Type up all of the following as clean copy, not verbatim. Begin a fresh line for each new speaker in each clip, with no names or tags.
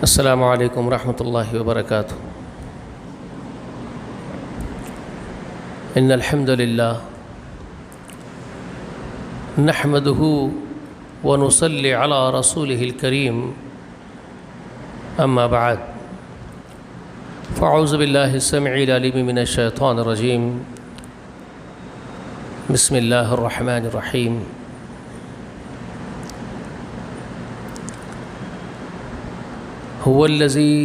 السلام علیکم ورحمۃ اللہ وبرکاتہ۔ ان الحمد للہ نحمده ونصلی علی رسولہ الکریم، اما بعد فاعوذ باللہ السمیع العلیم من الشیطان الرجیم، بسم اللہ الرحمن الرحیم۔ هو الذي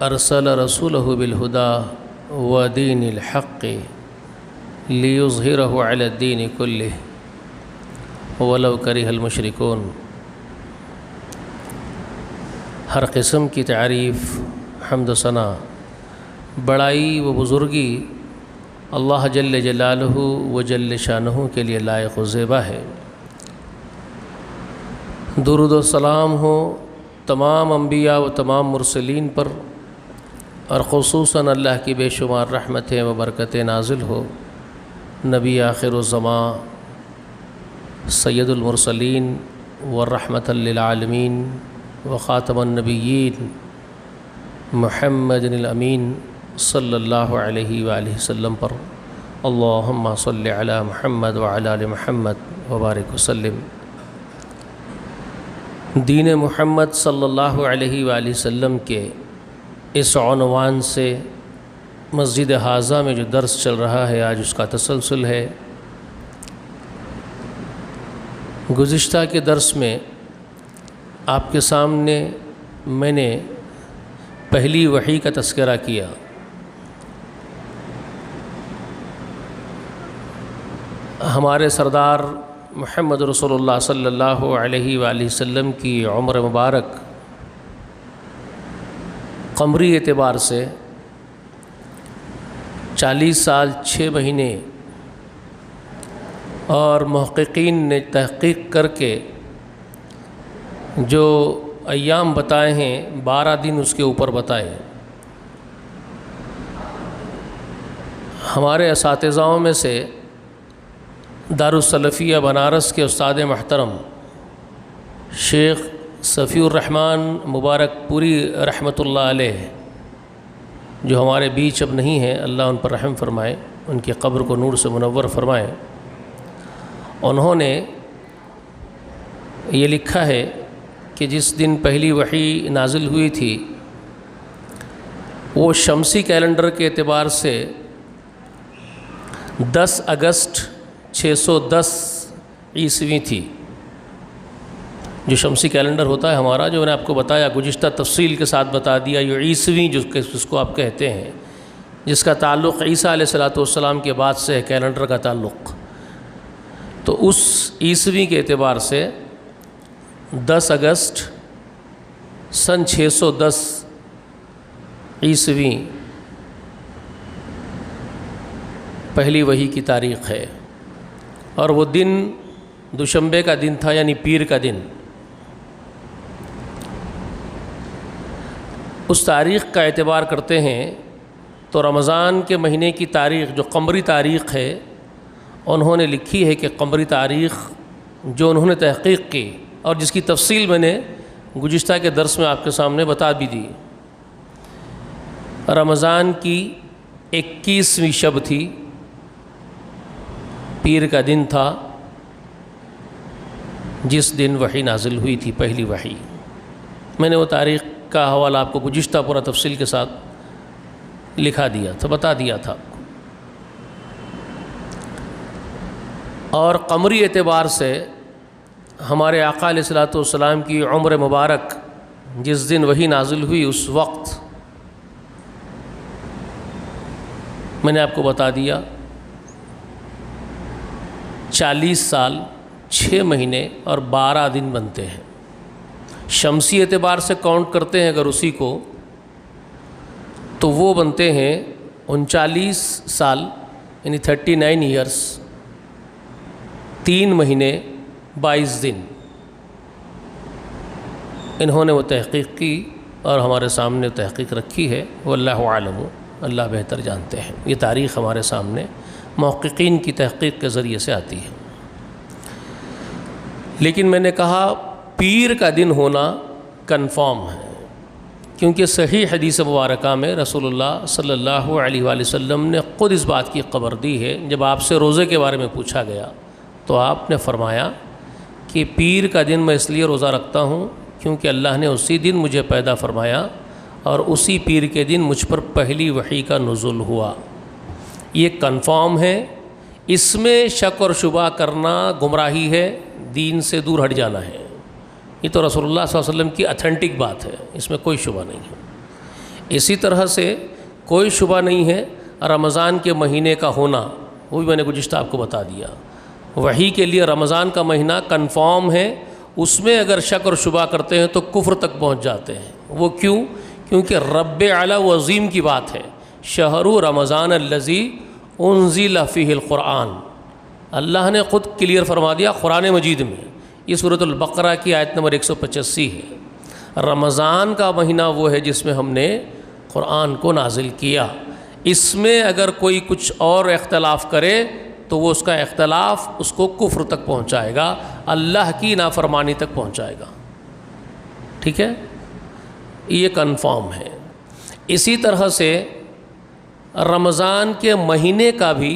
أرسل رسوله بالهدى ودين الحق ليظهره على الدين كله ولو كره المشركون۔ ہر قسم کی تعریف، حمد و ثنا، بڑائی و بزرگی اللہ جل جلالہ و جل شانہ کے لیے لائق و زیبا ہے۔ درود و سلام ہو تمام انبیاء و تمام مرسلین پر، اور خصوصاً اللہ کی بے شمار رحمتیں و برکتیں نازل ہو نبی آخر الزمان سید المرسلین والرحمۃ للعالمین و خاتم النبیین محمد الامین صلی اللہ علیہ وآلہ وسلم پر۔ اللہم صلی علی محمد وعلی آل محمد وبارک وسلم۔ دین محمد صلی اللہ علیہ وآلہ وسلم کے اس عنوان سے مسجد حاضہ میں جو درس چل رہا ہے، آج اس کا تسلسل ہے۔ گزشتہ کے درس میں آپ کے سامنے میں نے پہلی وحی کا تذکرہ کیا۔ ہمارے سردار محمد رسول اللہ صلی اللہ علیہ وآلہ وسلم کی عمر مبارک قمری اعتبار سے 40 سال 6 مہینے، اور محققین نے تحقیق کر کے جو ایام بتائے ہیں 12 دن اس کے اوپر بتائے۔ ہمارے اساتذاؤں میں سے دارالسلفیہ بنارس کے استاد محترم شیخ صفی الرحمن مبارک پوری رحمۃ اللہ علیہ، جو ہمارے بیچ اب نہیں ہیں، اللہ ان پر رحم فرمائے، ان کی قبر کو نور سے منور فرمائے، انہوں نے یہ لکھا ہے کہ جس دن پہلی وحی نازل ہوئی تھی وہ شمسی کیلنڈر کے اعتبار سے 10 اگست 610 عیسوی تھی۔ جو شمسی کیلنڈر ہوتا ہے ہمارا، جو میں نے آپ کو بتایا، گزشتہ تفصیل کے ساتھ بتا دیا، یہ عیسوی جس کو آپ کہتے ہیں، جس کا تعلق عیسیٰ علیہ السلام کے بعد سے ہے، کیلنڈر کا تعلق، تو اس عیسوی کے اعتبار سے 10 اگست سن 610 عیسوی پہلی وحی کی تاریخ ہے، اور وہ دن دوشنبے کا دن تھا، یعنی پیر کا دن۔ اس تاریخ کا اعتبار کرتے ہیں تو رمضان کے مہینے کی تاریخ جو قمری تاریخ ہے، انہوں نے لکھی ہے کہ قمری تاریخ جو انہوں نے تحقیق کی اور جس کی تفصیل میں نے گزشتہ کے درس میں آپ کے سامنے بتا بھی دی، رمضان کی 21ویں شب تھی، پیر کا دن تھا، جس دن وحی نازل ہوئی تھی، پہلی وحی۔ میں نے وہ تاریخ کا حوالہ آپ کو گزشتہ پورا تفصیل کے ساتھ لکھا دیا تھا، بتا دیا تھا۔ اور قمری اعتبار سے ہمارے آقا علیہ الصلوۃ والسلام کی عمر مبارک جس دن وحی نازل ہوئی، اس وقت میں نے آپ کو بتا دیا 40 سال 6 مہینے اور 12 دن بنتے ہیں۔ شمسی اعتبار سے کاؤنٹ کرتے ہیں اگر اسی کو، تو وہ بنتے ہیں 39 سال، یعنی 39 ایئرس 3 مہینے 22 دن۔ انہوں نے وہ تحقیق کی اور ہمارے سامنے تحقیق رکھی ہے، واللہ عالم، اللہ بہتر جانتے ہیں۔ یہ تاریخ ہمارے سامنے محققین کی تحقیق کے ذریعے سے آتی ہے۔ لیکن میں نے کہا پیر کا دن ہونا کنفرم ہے، کیونکہ صحیح حدیث مبارکہ میں رسول اللہ صلی اللہ علیہ وآلہ وسلم نے خود اس بات کی خبر دی ہے۔ جب آپ سے روزے کے بارے میں پوچھا گیا تو آپ نے فرمایا کہ پیر کا دن میں اس لیے روزہ رکھتا ہوں کیونکہ اللہ نے اسی دن مجھے پیدا فرمایا اور اسی پیر کے دن مجھ پر پہلی وحی کا نزول ہوا۔ یہ کنفرم ہے، اس میں شک اور شبہ کرنا گمراہی ہے، دین سے دور ہٹ جانا ہے۔ یہ تو رسول اللہ صلی اللہ علیہ وسلم کی اتھینٹک بات ہے، اس میں کوئی شبہ نہیں ہے۔ اسی طرح سے کوئی شبہ نہیں ہے رمضان کے مہینے کا ہونا، وہ بھی میں نے گزشتہ آپ کو بتا دیا۔ وحی کے لیے رمضان کا مہینہ کنفرم ہے، اس میں اگر شک اور شبہ کرتے ہیں تو کفر تک پہنچ جاتے ہیں۔ وہ کیوں؟ کیونکہ رب اعلیٰ و عظیم کی بات ہے، شہر رمضان الذی انزل فیہ القرآن، اللہ نے خود کلیئر فرما دیا قرآن مجید میں، یہ سورۃ البقرہ کی آیت نمبر 185 ہے۔ رمضان کا مہینہ وہ ہے جس میں ہم نے قرآن کو نازل کیا، اس میں اگر کوئی کچھ اور اختلاف کرے تو وہ اس کا اختلاف اس کو کفر تک پہنچائے گا، اللہ کی نافرمانی تک پہنچائے گا۔ ٹھیک ہے، یہ کنفرم ہے۔ اسی طرح سے رمضان کے مہینے کا بھی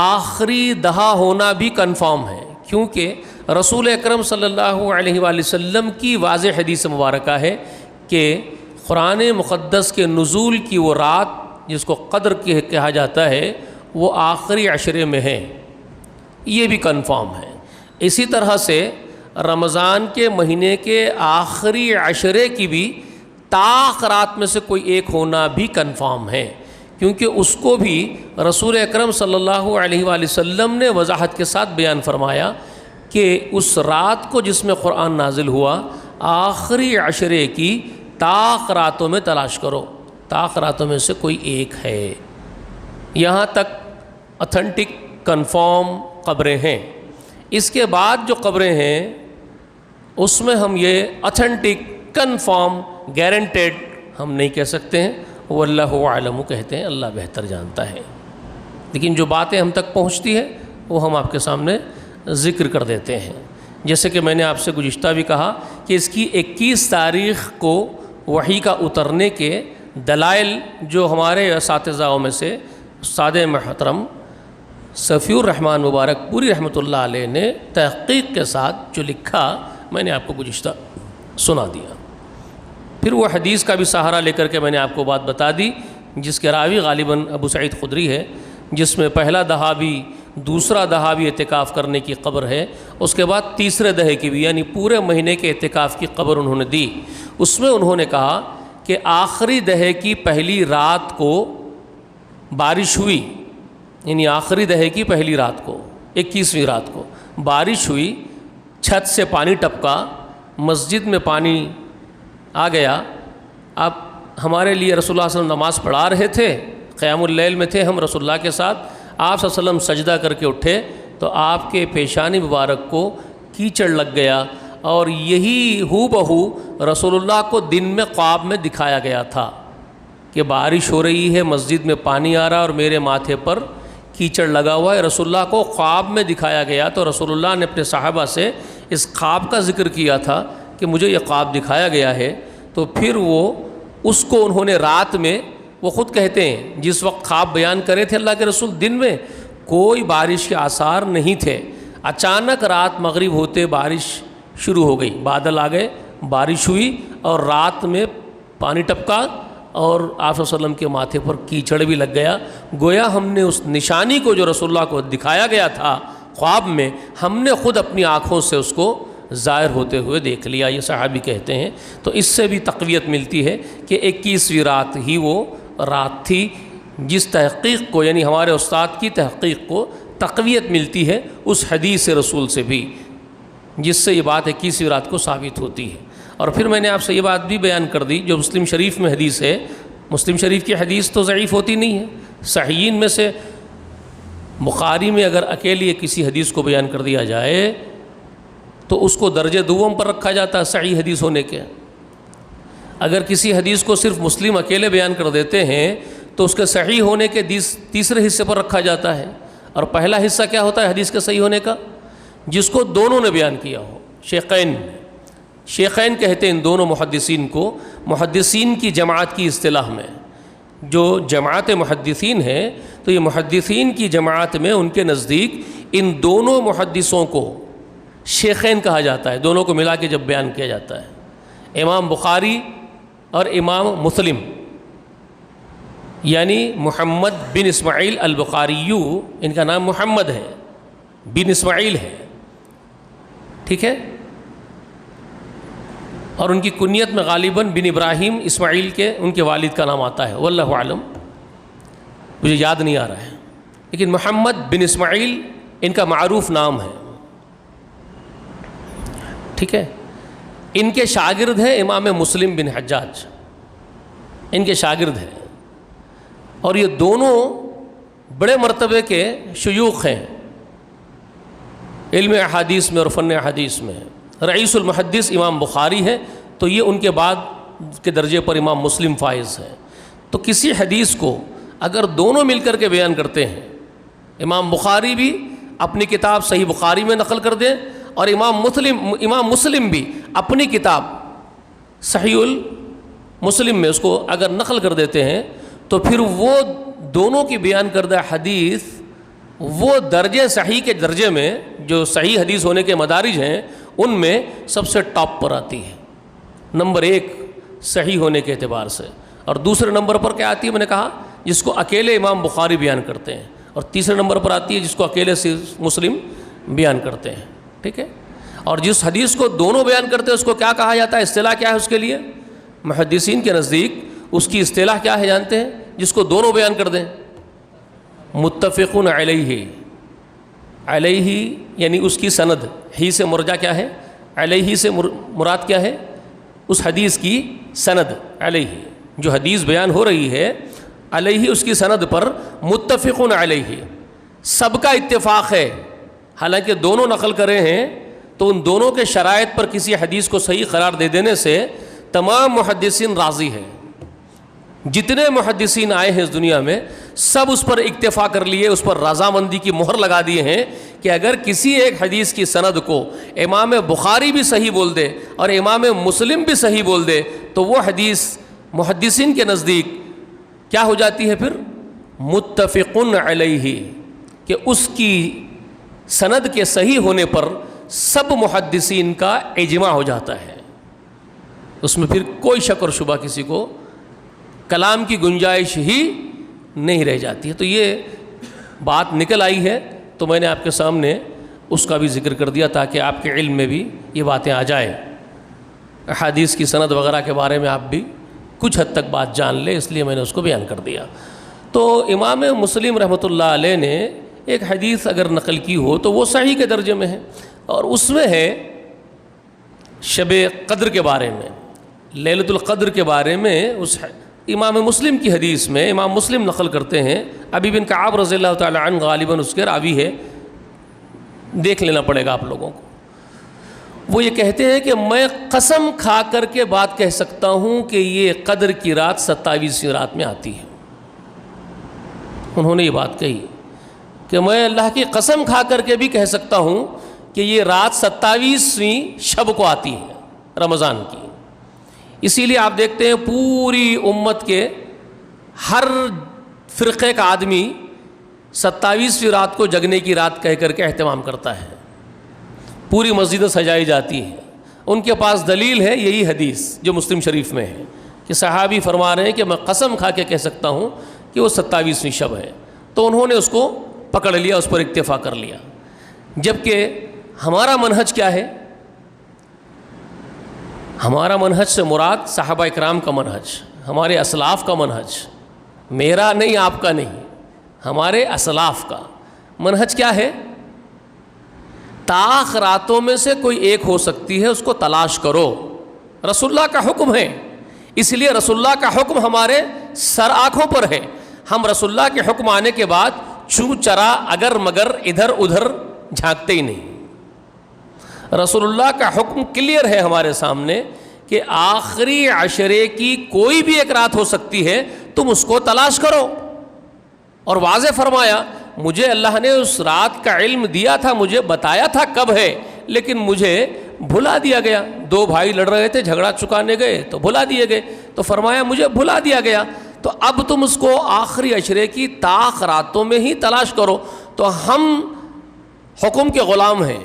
آخری دہا ہونا بھی کنفرم ہے، کیونکہ رسول اکرم صلی اللہ علیہ وآلہ وسلم کی واضح حدیث مبارکہ ہے کہ قرآن مقدس کے نزول کی وہ رات جس کو قدر کہا جاتا ہے وہ آخری عشرے میں ہے، یہ بھی کنفرم ہے۔ اسی طرح سے رمضان کے مہینے کے آخری عشرے کی بھی طاق رات میں سے کوئی ایک ہونا بھی کنفرم ہے، کیونکہ اس کو بھی رسول اکرم صلی اللہ علیہ وآلہ وسلم نے وضاحت کے ساتھ بیان فرمایا کہ اس رات کو جس میں قرآن نازل ہوا آخری عشرے کی طاق راتوں میں تلاش کرو، طاق راتوں میں سے کوئی ایک ہے۔ یہاں تک اتھینٹک کنفرم قبریں ہیں۔ اس کے بعد جو قبریں ہیں اس میں ہم یہ اتھینٹک کنفرم گارنٹیڈ ہم نہیں کہہ سکتے ہیں، وہ اللہ اعلم کہتے ہیں، اللہ بہتر جانتا ہے، لیکن جو باتیں ہم تک پہنچتی ہیں وہ ہم آپ کے سامنے ذکر کر دیتے ہیں۔ جیسے کہ میں نے آپ سے گزشتہ بھی کہا کہ اس کی 21 تاریخ کو وحی کا اترنے کے دلائل جو ہمارے اساتذاؤں میں سے استاد محترم صفی الرحمن مبارک پوری رحمۃ اللہ علیہ نے تحقیق کے ساتھ جو لکھا میں نے آپ کو گزشتہ سنا دیا۔ پھر وہ حدیث کا بھی سہارا لے کر کے میں نے آپ کو بات بتا دی جس کے راوی غالباً ابو سعید خدری ہے، جس میں پہلا دہا بھی دوسرا دہا بھی اعتکاف کرنے کی قبر ہے، اس کے بعد تیسرے دہے کی بھی، یعنی پورے مہینے کے اعتکاف کی قبر انہوں نے دی۔ اس میں انہوں نے کہا کہ آخری دہے کی پہلی رات کو بارش ہوئی، یعنی آخری دہے کی پہلی رات کو 21ویں رات کو بارش ہوئی، چھت سے پانی ٹپکا، مسجد میں پانی آ گیا۔ اب ہمارے لیے رسول اللہ صلی اللہ علیہ وسلم نماز پڑھا رہے تھے، قیام اللیل میں تھے ہم رسول اللہ کے ساتھ، آپ صلی اللہ علیہ وسلم سجدہ کر کے اٹھے تو آپ کے پیشانی مبارک کو کیچڑ لگ گیا، اور یہی ہو بہو رسول اللہ کو دن میں خواب میں دکھایا گیا تھا کہ بارش ہو رہی ہے، مسجد میں پانی آ رہا اور میرے ماتھے پر کیچڑ لگا ہوا ہے۔ رسول اللہ کو خواب میں دکھایا گیا تو رسول اللہ نے اپنے صحابہ سے اس خواب کا ذکر کیا تھا کہ مجھے یہ خواب دکھایا گیا ہے، تو پھر وہ اس کو انہوں نے رات میں، وہ خود کہتے ہیں جس وقت خواب بیان کرے تھے اللہ کے رسول دن میں کوئی بارش کے آثار نہیں تھے، اچانک رات مغرب ہوتے بارش شروع ہو گئی، بادل آ گئے، بارش ہوئی اور رات میں پانی ٹپکا اور آپ صلی اللہ علیہ وسلم کے ماتھے پر کیچڑ بھی لگ گیا۔ گویا ہم نے اس نشانی کو جو رسول اللہ کو دکھایا گیا تھا خواب میں، ہم نے خود اپنی آنکھوں سے اس کو ظاہر ہوتے ہوئے دیکھ لیا، یہ صحابی کہتے ہیں۔ تو اس سے بھی تقویت ملتی ہے کہ 21ویں رات ہی وہ رات تھی جس تحقیق کو، یعنی ہمارے استاد کی تحقیق کو تقویت ملتی ہے اس حدیث رسول سے بھی، جس سے یہ بات 21ویں رات کو ثابت ہوتی ہے۔ اور پھر میں نے آپ سے یہ بات بھی بیان کر دی جو مسلم شریف میں حدیث ہے، مسلم شریف کی حدیث تو ضعیف ہوتی نہیں ہے، صحیحین میں سے بخاری میں اگر اکیلی کسی حدیث کو بیان کر دیا جائے تو اس کو درجہ دوم پر رکھا جاتا ہے صحیح حدیث ہونے کے۔ اگر کسی حدیث کو صرف مسلم اکیلے بیان کر دیتے ہیں تو اس کے صحیح ہونے کے تیسرے حصے پر رکھا جاتا ہے، اور پہلا حصہ کیا ہوتا ہے حدیث کے صحیح ہونے کا؟ جس کو دونوں نے بیان کیا ہو، شیخین نے، شیخین کہتے ہیں ان دونوں محدثین کو، محدثین کی جماعت کی اصطلاح میں جو جماعت محدثین ہے، تو یہ محدثین کی جماعت میں ان کے نزدیک ان دونوں محدثوں کو شیخین کہا جاتا ہے، دونوں کو ملا کے جب بیان کیا جاتا ہے، امام بخاری اور امام مسلم، یعنی محمد بن اسماعیل البخاریو، ان کا نام محمد ہے، بن اسماعیل ہے، ٹھیک ہے، اور ان کی کنیت میں غالباً بن ابراہیم اسماعیل کے ان کے والد کا نام آتا ہے، واللہ اعلم، مجھے یاد نہیں آ رہا ہے، لیکن محمد بن اسماعیل ان کا معروف نام ہے، ٹھیک ہے۔ ان کے شاگرد ہیں امام مسلم بن حجاج، ان کے شاگرد ہیں، اور یہ دونوں بڑے مرتبے کے شیوخ ہیں علم احادیث میں اور فن احادیث میں۔ رئیس المحدث امام بخاری ہے، تو یہ ان کے بعد کے درجے پر امام مسلم فائز ہے۔ تو کسی حدیث کو اگر دونوں مل کر کے بیان کرتے ہیں، امام بخاری بھی اپنی کتاب صحیح بخاری میں نقل کر دیں اور امام مسلم بھی اپنی کتاب صحیح المسلم میں اس کو اگر نقل کر دیتے ہیں، تو پھر وہ دونوں کی بیان کردہ حدیث وہ درجے صحیح کے درجے میں جو صحیح حدیث ہونے کے مدارج ہیں ان میں سب سے ٹاپ پر آتی ہے، نمبر 1 صحیح ہونے کے اعتبار سے، اور دوسرے نمبر پر کیا آتی ہے، میں نے کہا جس کو اکیلے امام بخاری بیان کرتے ہیں، اور تیسرے نمبر پر آتی ہے جس کو اکیلے سے مسلم بیان کرتے ہیں، ٹھیک ہے۔ اور جس حدیث کو دونوں بیان کرتے ہیں اس کو کیا کہا جاتا ہے، اصطلاح کیا ہے اس کے لیے؟ محدثین کے نزدیک اس کی اصطلاح کیا ہے جانتے ہیں؟ جس کو دونوں بیان کر دیں، متفقن علیہ، علیہ یعنی اس کی سند، ہی سے مرجع کیا ہے، علیہ سے مراد کیا ہے، اس حدیث کی سند، علیہ جو حدیث بیان ہو رہی ہے علیہ اس کی سند پر متفقن علیہ، سب کا اتفاق ہے، حالانکہ دونوں نقل کرے ہیں، تو ان دونوں کے شرائط پر کسی حدیث کو صحیح قرار دے دینے سے تمام محدثین راضی ہیں، جتنے محدثین آئے ہیں اس دنیا میں سب اس پر اکتفا کر لیے، اس پر رضامندی کی مہر لگا دیے ہیں کہ اگر کسی ایک حدیث کی سند کو امام بخاری بھی صحیح بول دے اور امام مسلم بھی صحیح بول دے تو وہ حدیث محدثین کے نزدیک کیا ہو جاتی ہے، پھر متفقن علیہ، کہ اس کی سند کے صحیح ہونے پر سب محدثین کا اجماع ہو جاتا ہے، اس میں پھر کوئی شک اور شبہ کسی کو کلام کی گنجائش ہی نہیں رہ جاتی ہے۔ تو یہ بات نکل آئی ہے تو میں نے آپ کے سامنے اس کا بھی ذکر کر دیا تاکہ آپ کے علم میں بھی یہ باتیں آ جائیں، احادیث کی سند وغیرہ کے بارے میں آپ بھی کچھ حد تک بات جان لیں، اس لیے میں نے اس کو بیان کر دیا۔ تو امام مسلم رحمۃ اللہ علیہ نے ایک حدیث اگر نقل کی ہو تو وہ صحیح کے درجے میں ہے، اور اس میں ہے شب قدر کے بارے میں، لیلۃ القدر کے بارے میں۔ اس امام مسلم کی حدیث میں امام مسلم نقل کرتے ہیں، ابی بن کعب رضی اللہ تعالی عنہ غالباً اس کے راوی ہے، دیکھ لینا پڑے گا آپ لوگوں کو۔ وہ یہ کہتے ہیں کہ میں قسم کھا کر کے بات کہہ سکتا ہوں کہ یہ قدر کی رات 27ویں رات میں آتی ہے۔ انہوں نے یہ بات کہی کہ میں اللہ کی قسم کھا کر کے بھی کہہ سکتا ہوں کہ یہ رات 27ویں شب کو آتی ہے رمضان کی۔ اسی لیے آپ دیکھتے ہیں پوری امت کے ہر فرقے کا آدمی 27ویں رات کو جگنے کی رات کہہ کر کے اہتمام کرتا ہے، پوری مسجدیں سجائی جاتی ہیں، ان کے پاس دلیل ہے یہی حدیث جو مسلم شریف میں ہے کہ صحابی فرما رہے ہیں کہ میں قسم کھا کے کہہ سکتا ہوں کہ وہ 27ویں شب ہے، تو انہوں نے اس کو پکڑ لیا، اس پر اکتفا کر لیا۔ جبکہ ہمارا منہج کیا ہے؟ ہمارا منہج سے مراد صحابہ اکرام کا منہج، ہمارے اسلاف کا منہج، میرا نہیں، آپ کا نہیں، ہمارے اسلاف کا منہج کیا ہے؟ طاق راتوں میں سے کوئی ایک ہو سکتی ہے، اس کو تلاش کرو، رسول اللہ کا حکم ہے، اس لیے رسول اللہ کا حکم ہمارے سر آنکھوں پر ہے، ہم رسول اللہ کے حکم آنے کے بعد چوں چرا اگر مگر ادھر ادھر جھانکتے ہی نہیں۔ رسول اللہ کا حکم کلیئر ہے ہمارے سامنے کہ آخری عشرے کی کوئی بھی ایک رات ہو سکتی ہے، تم اس کو تلاش کرو، اور واضح فرمایا مجھے اللہ نے اس رات کا علم دیا تھا، مجھے بتایا تھا کب ہے، لیکن مجھے بھلا دیا گیا. 2 بھائی لڑ رہے تھے, جھگڑا چکانے گئے تو بھلا دیے گئے, تو فرمایا مجھے بھلا دیا گیا, تو اب تم اس کو آخری عشرے کی طاق راتوں میں ہی تلاش کرو. تو ہم حکم کے غلام ہیں,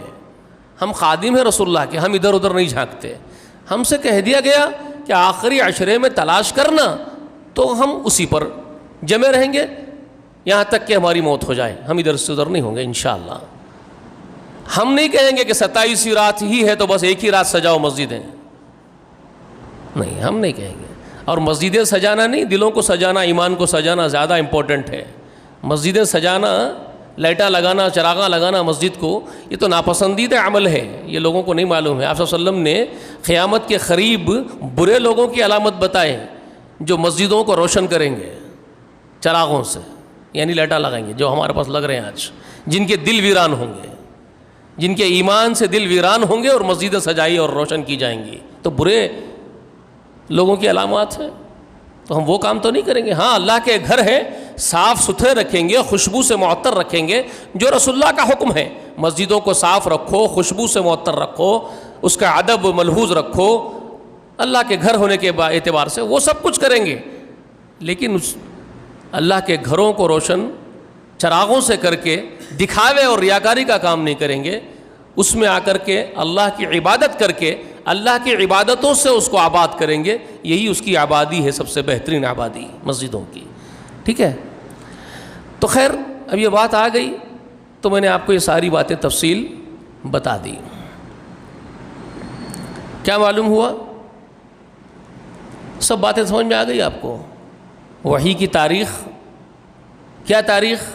ہم خادم ہیں رسول اللہ کے, ہم ادھر ادھر نہیں جھانکتے. ہم سے کہہ دیا گیا کہ آخری عشرے میں تلاش کرنا, تو ہم اسی پر جمے رہیں گے یہاں تک کہ ہماری موت ہو جائے. ہم ادھر سے ادھر نہیں ہوں گے انشاءاللہ. ہم نہیں کہیں گے کہ 27ویں رات ہی ہے تو بس ایک ہی رات سجاؤ مسجدیں, نہیں, ہم نہیں کہیں گے. اور مسجدیں سجانا نہیں, دلوں کو سجانا, ایمان کو سجانا زیادہ امپورٹنٹ ہے. مسجدیں سجانا, لائٹاں لگانا, چراغاں لگانا مسجد کو, یہ تو ناپسندیدہ عمل ہے, یہ لوگوں کو نہیں معلوم ہے. آپ صلی اللہ علیہ وسلم نے قیامت کے قریب برے لوگوں کی علامت بتائے جو مسجدوں کو روشن کریں گے چراغوں سے, یعنی لائٹاں لگائیں گے, جو ہمارے پاس لگ رہے ہیں آج, جن کے دل ویران ہوں گے, جن کے ایمان سے دل ویران ہوں گے اور مسجدیں سجائی اور روشن کی جائیں گی, تو برے لوگوں کی علامات ہیں. تو ہم وہ کام تو نہیں کریں گے. ہاں, اللہ کے گھر ہے, صاف ستھرے رکھیں گے, خوشبو سے معطر رکھیں گے, جو رسول اللہ کا حکم ہے. مسجدوں کو صاف رکھو, خوشبو سے معطر رکھو, اس کا ادب ملحوظ رکھو, اللہ کے گھر ہونے کے اعتبار سے وہ سب کچھ کریں گے. لیکن اللہ کے گھروں کو روشن چراغوں سے کر کے دکھاوے اور ریاکاری کا کام نہیں کریں گے. اس میں آ کر کے اللہ کی عبادت کر کے اللہ کی عبادتوں سے اس کو آباد کریں گے. یہی اس کی آبادی ہے, سب سے بہترین آبادی مسجدوں کی. ٹھیک ہے, تو خیر اب یہ بات آ گئی تو میں نے آپ کو یہ ساری باتیں تفصیل بتا دی. کیا معلوم ہوا؟ سب باتیں سمجھ میں آ گئی آپ کو. وحی کی تاریخ, کیا تاریخ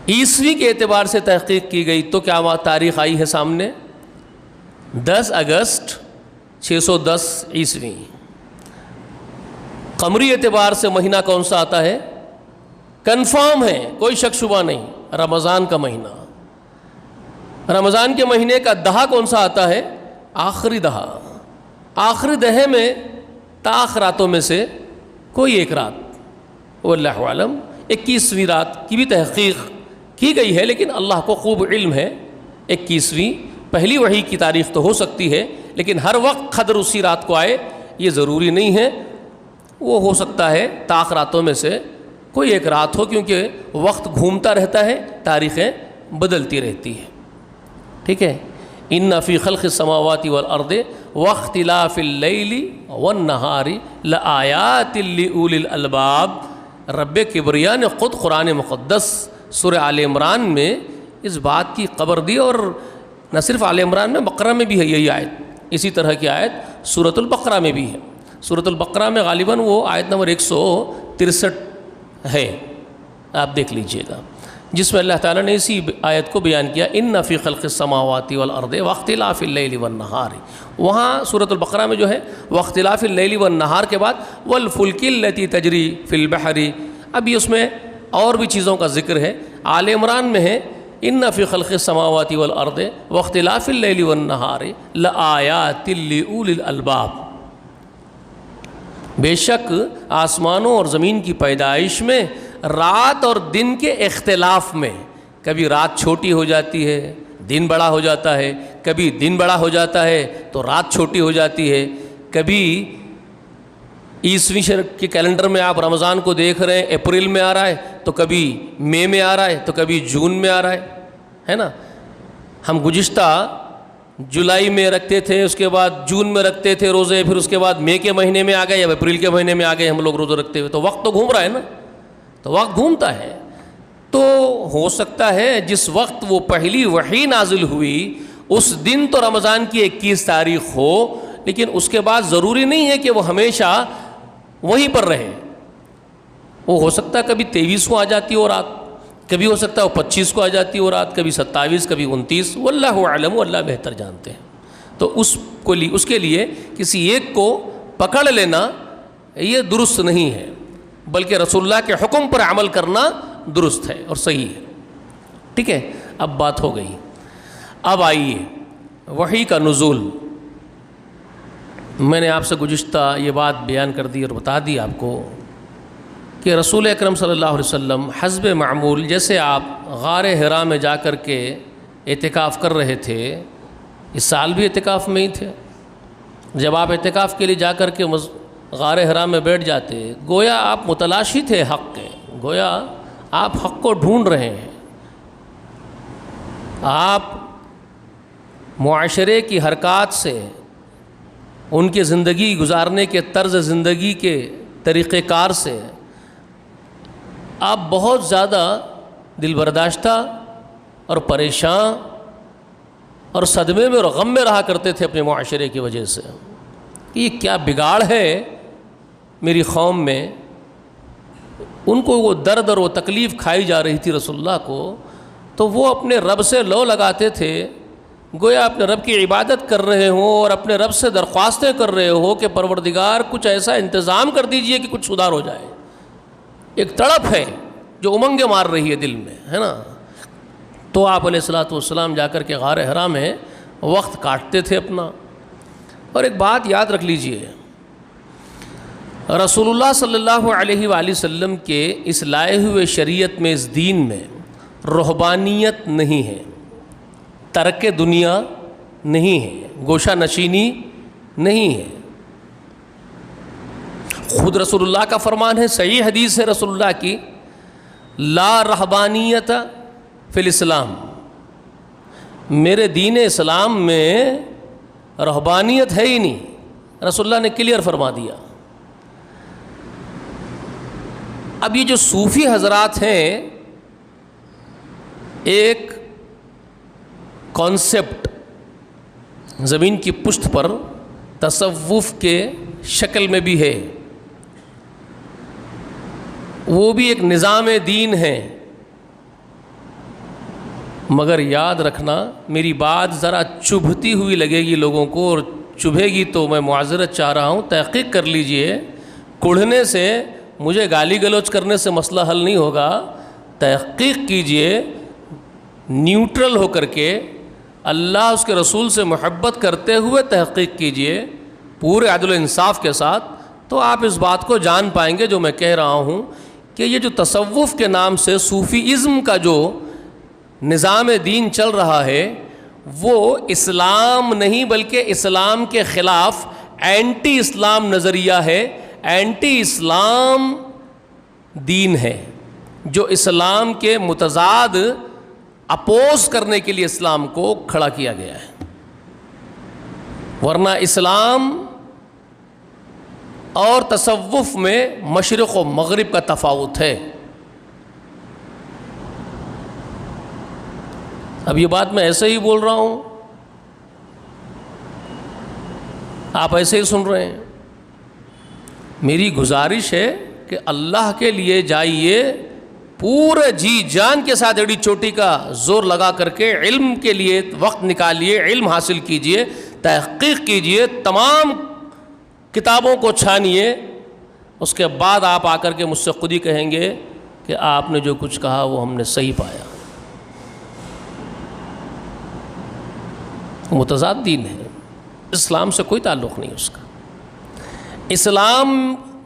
عیسوی کے اعتبار سے تحقیق کی گئی تو کیا تاریخ آئی ہے سامنے؟ 10 اگست 610 عیسوی. قمری اعتبار سے مہینہ کون سا آتا ہے؟ کنفرم ہے, کوئی شک شبہ نہیں, رمضان کا مہینہ. رمضان کے مہینے کا دہا کون سا آتا ہے؟ آخری دہا. آخری دہے میں طاق راتوں میں سے کوئی ایک رات, واللہ عالم. 21ویں رات کی بھی تحقیق کی گئی ہے, لیکن اللہ کو خوب علم ہے. 21ویں پہلی وحی کی تاریخ تو ہو سکتی ہے, لیکن ہر وقت قدر اسی رات کو آئے یہ ضروری نہیں ہے. وہ ہو سکتا ہے طاق راتوں میں سے کوئی ایک رات ہو, کیونکہ وقت گھومتا رہتا ہے, تاریخیں بدلتی رہتی ہیں. ٹھیک ہے. ان فی خلق السماوات والارض واختلاف اللیل والنہار لآیات لأولی الالباب. رب کبریا نے خود قرآن مقدس سورہ آل عمران میں اس بات کی خبر دی, اور نہ صرف آل عمران میں, بقرہ میں بھی ہے یہی آیت. اسی طرح کی آیت سورۃ البقرہ میں بھی ہے. سورۃ البقرہ میں غالباً وہ آیت نمبر 163 ہے, آپ دیکھ لیجئے گا, جس میں اللہ تعالیٰ نے اسی آیت کو بیان کیا, ان فی خلق السماوات والارض واختلاف اللیل والنہار. وہاں سورۃ البقرہ میں جو ہے واختلاف اللیل والنہار کے بعد والفلک التی تجری فی البحر, ابھی اس میں اور بھی چیزوں کا ذکر ہے. آل عمران میں ہے ان فی خلق السماوات والارض واختلاف اللیل والنہار لآیات لأولی الالباب. بے شک آسمانوں اور زمین کی پیدائش میں, رات اور دن کے اختلاف میں, کبھی رات چھوٹی ہو جاتی ہے دن بڑا ہو جاتا ہے, کبھی دن بڑا ہو جاتا ہے تو رات چھوٹی ہو جاتی ہے, کبھی عیسوی کے کیلنڈر میں آپ رمضان کو دیکھ رہے ہیں اپریل میں آ رہا ہے, تو کبھی مئی میں آ رہا ہے, تو کبھی جون میں آ رہا ہے نا. ہم گزشتہ جولائی میں رکھتے تھے, اس کے بعد جون میں رکھتے تھے روزے, پھر اس کے بعد مئی کے مہینے میں آ گئے, اب اپریل کے مہینے میں آ گئے ہم لوگ روزے رکھتے ہوئے. تو وقت تو گھوم رہا ہے نا, تو وقت گھومتا ہے. تو ہو سکتا ہے جس وقت وہ پہلی وحی نازل ہوئی اس دن تو رمضان کی 21 تاریخ ہو, لیکن اس کے بعد ضروری نہیں ہے کہ وہ ہمیشہ وہیں پر رہے. وہ ہو سکتا ہے کبھی 23 کو آ جاتی ہو رات, کبھی ہو سکتا ہے وہ 25 کو آ جاتی ہو رات, کبھی 27, کبھی 29, واللہ اعلم, اللہ بہتر جانتے ہیں. تو اس کے لیے کسی ایک کو پکڑ لینا یہ درست نہیں ہے, بلکہ رسول اللہ کے حکم پر عمل کرنا درست ہے اور صحیح ہے. ٹھیک ہے. اب بات ہو گئی. اب آئیے وحی کا نزول. میں نے آپ سے گزشتہ یہ بات بیان کر دی اور بتا دی آپ کو کہ رسول اکرم صلی اللہ علیہ وسلم حسب معمول, جیسے آپ غار حرا میں جا کر کے اعتکاف کر رہے تھے, اس سال بھی اعتکاف میں ہی تھے. جب آپ اعتکاف کے لیے جا کر کے غار حرا میں بیٹھ جاتے, گویا آپ متلاشی تھے حق کے, گویا آپ حق کو ڈھونڈ رہے ہیں. آپ معاشرے کی حرکات سے, ان کے زندگی گزارنے کے طرز زندگی کے طریقہ کار سے آپ بہت زیادہ دل برداشتہ اور پریشان اور صدمے میں اور غم میں رہا کرتے تھے اپنے معاشرے کی وجہ سے کہ یہ کیا بگاڑ ہے میری قوم میں. ان کو وہ درد اور وہ تکلیف کھائی جا رہی تھی رسول اللہ کو, تو وہ اپنے رب سے لو لگاتے تھے, گویا اپنے رب کی عبادت کر رہے ہوں اور اپنے رب سے درخواستیں کر رہے ہو کہ پروردگار کچھ ایسا انتظام کر دیجئے کہ کچھ سدھار ہو جائے. ایک تڑپ ہے جو امنگیں مار رہی ہے دل میں, ہے نا. تو آپ علیہ الصلوۃ والسلام جا کر کے غار حرا میں وقت کاٹتے تھے اپنا. اور ایک بات یاد رکھ لیجئے, رسول اللہ صلی اللہ علیہ وآلہ وسلم کے اس لائے ہوئے شریعت میں, اس دین میں رہبانیت نہیں ہے, ترک دنیا نہیں ہے, گوشہ نشینی نہیں ہے. خود رسول اللہ کا فرمان ہے, صحیح حدیث ہے رسول اللہ کی, لا رہبانیت فی الاسلام, میرے دین اسلام میں رہبانیت ہے ہی نہیں. رسول اللہ نے کلیئر فرما دیا. اب یہ جو صوفی حضرات ہیں, ایک کانسیپٹ زمین کی پشت پر تصوف کے شکل میں بھی ہے, وہ بھی ایک نظام دین ہے. مگر یاد رکھنا, میری بات ذرا چبھتی ہوئی لگے گی لوگوں کو, اور چبھے گی تو میں معذرت چاہ رہا ہوں, تحقیق کر لیجئے. کوڑھنے سے, مجھے گالی گلوچ کرنے سے مسئلہ حل نہیں ہوگا. تحقیق کیجئے, نیوٹرل ہو کر کے, اللہ اس کے رسول سے محبت کرتے ہوئے تحقیق کیجئے پورے عدل و انصاف کے ساتھ, تو آپ اس بات کو جان پائیں گے جو میں کہہ رہا ہوں کہ یہ جو تصوف کے نام سے صوفیزم کا جو نظام دین چل رہا ہے, وہ اسلام نہیں بلکہ اسلام کے خلاف اینٹی اسلام نظریہ ہے, اینٹی اسلام دین ہے, جو اسلام کے متضاد اپوز کرنے کے لیے اسلام کو کھڑا کیا گیا ہے. ورنہ اسلام اور تصوف میں مشرق و مغرب کا تفاوت ہے. اب یہ بات میں ایسے ہی بول رہا ہوں, آپ ایسے ہی سن رہے ہیں. میری گزارش ہے کہ اللہ کے لیے جائیے, پورے جی جان کے ساتھ ایڑی چوٹی کا زور لگا کر کے علم کے لیے وقت نکالیے, علم حاصل کیجئے, تحقیق کیجئے, تمام کتابوں کو چھانیے. اس کے بعد آپ آ کر کے مجھ سے خود ہی کہیں گے کہ آپ نے جو کچھ کہا وہ ہم نے صحیح پایا. متضاد دین ہے, اسلام سے کوئی تعلق نہیں اس کا. اسلام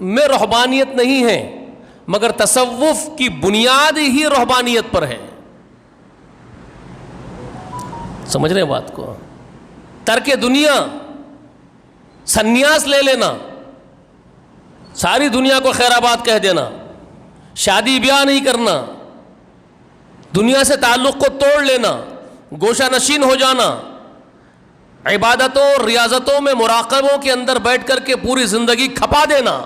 میں رہبانیت نہیں ہے, مگر تصوف کی بنیاد ہی رہبانیت پر ہے. سمجھ رہے ہیں بات کو؟ ترک دنیا, سنیاس لے لینا, ساری دنیا کو خیر آباد کہہ دینا, شادی بیاہ نہیں کرنا, دنیا سے تعلق کو توڑ لینا, گوشہ نشین ہو جانا, عبادتوں ریاضتوں میں مراقبوں کے اندر بیٹھ کر کے پوری زندگی کھپا دینا,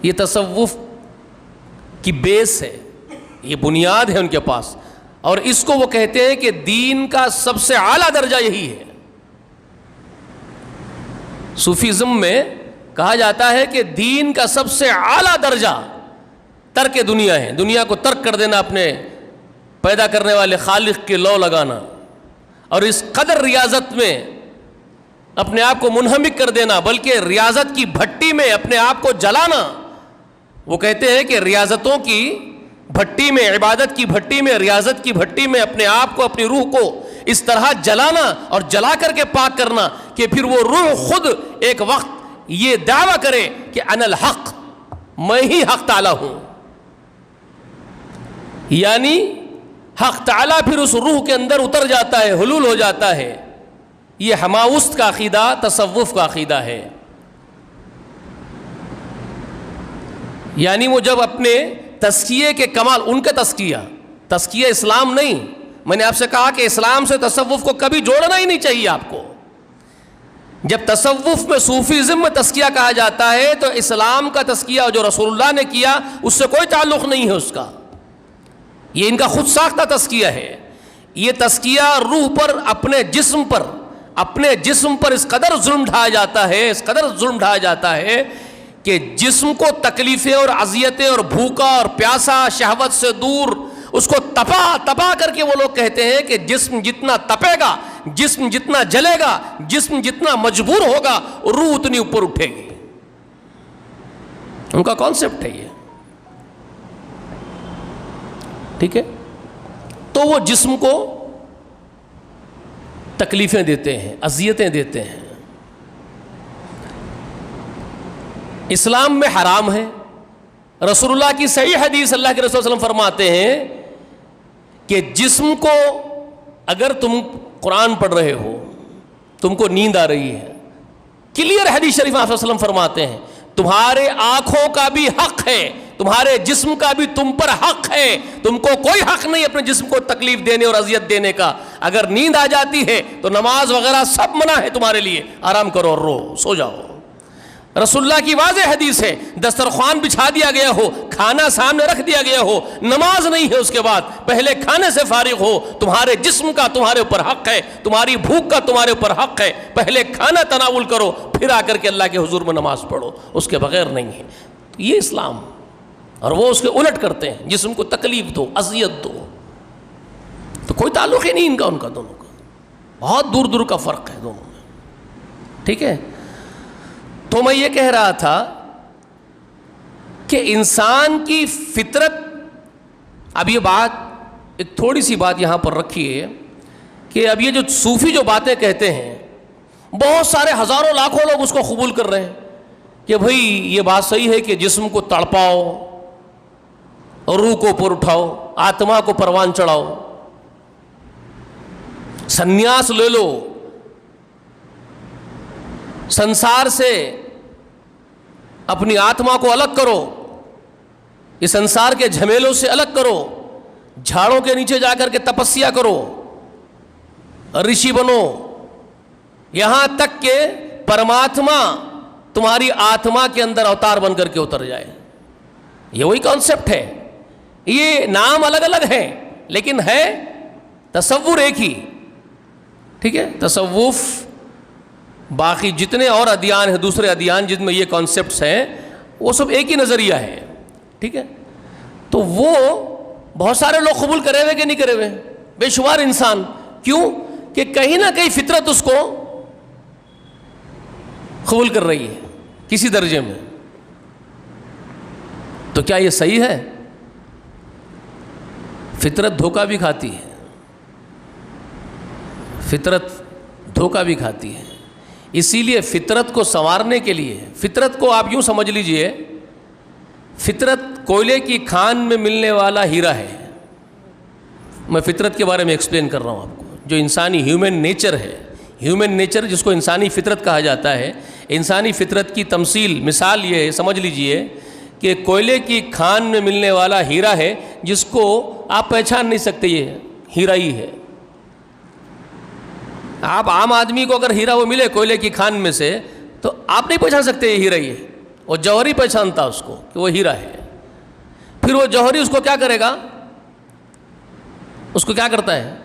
یہ تصوف کی بیس ہے, یہ بنیاد ہے ان کے پاس. اور اس کو وہ کہتے ہیں کہ دین کا سب سے اعلیٰ درجہ یہی ہے. صوفیزم میں کہا جاتا ہے کہ دین کا سب سے اعلیٰ درجہ ترک دنیا ہے, دنیا کو ترک کر دینا, اپنے پیدا کرنے والے خالق کے لو لگانا, اور اس قدر ریاضت میں اپنے آپ کو منہمک کر دینا, بلکہ ریاضت کی بھٹی میں اپنے آپ کو جلانا. وہ کہتے ہیں کہ ریاضتوں کی بھٹی میں, عبادت کی بھٹی میں, ریاضت کی بھٹی میں اپنے آپ کو, اپنی روح کو اس طرح جلانا اور جلا کر کے پاک کرنا کہ پھر وہ روح خود ایک وقت یہ دعویٰ کرے کہ انا الحق, میں ہی حق تعالی ہوں. یعنی حق تعالیٰ پھر اس روح کے اندر اتر جاتا ہے، حلول ہو جاتا ہے. یہ ہماوست کا عقیدہ تصوف کا عقیدہ ہے. یعنی وہ جب اپنے تزکیے کے کمال، ان کا تزکیہ اسلام نہیں. میں نے آپ سے کہا کہ اسلام سے تصوف کو کبھی جوڑنا ہی نہیں چاہیے آپ کو. جب تصوف میں صوفیزم میں تزکیہ کہا جاتا ہے تو اسلام کا تزکیہ جو رسول اللہ نے کیا اس سے کوئی تعلق نہیں ہے اس کا. یہ ان کا خود ساختہ تزکیہ ہے. یہ تزکیہ روح پر، اپنے جسم پر اس قدر ظلم ڈھایا جاتا ہے کہ جسم کو تکلیفیں اور اذیتیں اور بھوکا اور پیاسا، شہوت سے دور، اس کو تپا کر کے وہ لوگ کہتے ہیں کہ جسم جتنا تپے گا، جسم جتنا جلے گا، جسم جتنا مجبور ہوگا، روح اتنی اوپر اٹھے گی. ان کا کانسیپٹ ہے یہ. ٹھیک ہے. تو وہ جسم کو تکلیفیں دیتے ہیں، اذیتیں دیتے ہیں. اسلام میں حرام ہے. رسول اللہ کی صحیح حدیث، اللہ کے رسول صلی اللہ علیہ وسلم فرماتے ہیں کہ جسم کو، اگر تم قرآن پڑھ رہے ہو، تم کو نیند آ رہی ہے، کلیئر حدیث شریف آپ صلی اللہ علیہ وسلم فرماتے ہیں تمہارے آنکھوں کا بھی حق ہے، تمہارے جسم کا بھی تم پر حق ہے. تم کو کوئی حق نہیں اپنے جسم کو تکلیف دینے اور اذیت دینے کا. اگر نیند آ جاتی ہے تو نماز وغیرہ سب منع ہے تمہارے لیے. آرام کرو اور رو، سو جاؤ. رسول اللہ کی واضح حدیث ہے. دسترخوان بچھا دیا گیا ہو، کھانا سامنے رکھ دیا گیا ہو، نماز نہیں ہے اس کے بعد، پہلے کھانے سے فارغ ہو. تمہارے جسم کا تمہارے اوپر حق ہے، تمہاری بھوک کا تمہارے اوپر حق ہے. پہلے کھانا تناول کرو، پھر آ کر کے اللہ کے حضور میں نماز پڑھو. اس کے بغیر نہیں ہے. یہ اسلام. اور وہ اس کے الٹ کرتے ہیں، جسم کو تکلیف دو، اذیت دو. تو کوئی تعلق ہی نہیں ان کا دونوں کا. بہت دور دور کا فرق ہے دونوں میں. ٹھیک ہے. تو میں یہ کہہ رہا تھا کہ انسان کی فطرت، اب یہ بات، ایک تھوڑی سی بات یہاں پر رکھیے کہ اب یہ جو صوفی جو باتیں کہتے ہیں، بہت سارے ہزاروں لاکھوں لوگ اس کو قبول کر رہے ہیں کہ بھئی یہ بات صحیح ہے کہ جسم کو تڑپاؤ، روح کو اوپر اٹھاؤ، آتما کو پروان چڑھاؤ، سنیاس لے لو، سنسار سے اپنی آتما کو الگ کرو، اس سنسار کے جھمیلوں سے الگ کرو، جھاڑوں کے نیچے جا کر کے تپسیا کرو، رشی بنو، یہاں تک کہ پرماتما تمہاری آتما کے اندر اوتار بن کر کے اتر جائے. یہ وہی کانسیپٹ ہے. یہ نام الگ الگ ہیں لیکن ہے تصور ایک ہی. ٹھیک ہے. تصوف، باقی جتنے اور ادیان ہیں، دوسرے ادیان جن میں یہ کانسیپٹس ہیں، وہ سب ایک ہی نظریہ ہے. ٹھیک ہے. تو وہ بہت سارے لوگ قبول کرے ہوئے کہ نہیں کرے ہوئے، بے شمار انسان. کیوں؟ کہ کہیں نہ کہیں فطرت اس کو قبول کر رہی ہے کسی درجے میں. تو کیا یہ صحیح ہے؟ فطرت دھوکہ بھی کھاتی ہے. فطرت دھوکہ بھی کھاتی ہے. اسی لیے فطرت کو سنوارنے کے لیے، فطرت کو آپ یوں سمجھ لیجئے، فطرت کوئلے کی کھان میں ملنے والا ہیرا ہے. میں فطرت کے بارے میں ایکسپلین کر رہا ہوں آپ کو. جو انسانی ہیومن نیچر ہے، ہیومن نیچر جس کو انسانی فطرت کہا جاتا ہے، انسانی فطرت کی تمثیل، مثال یہ ہے، سمجھ لیجئے کہ کوئلے کی کھان میں ملنے والا ہیرا ہے جس کو آپ پہچان نہیں سکتے یہ ہیرا ہی ہے. آپ عام آدمی کو اگر ہیرا وہ ملے کوئلے کی کھان میں سے تو آپ نہیں پہچان سکتے یہ ہیرا ہی ہے. وہ جوہری پہچانتا اس کو کہ وہ ہیرا ہے. پھر وہ جوہری اس کو کیا کرے گا؟ اس کو کیا کرتا ہے؟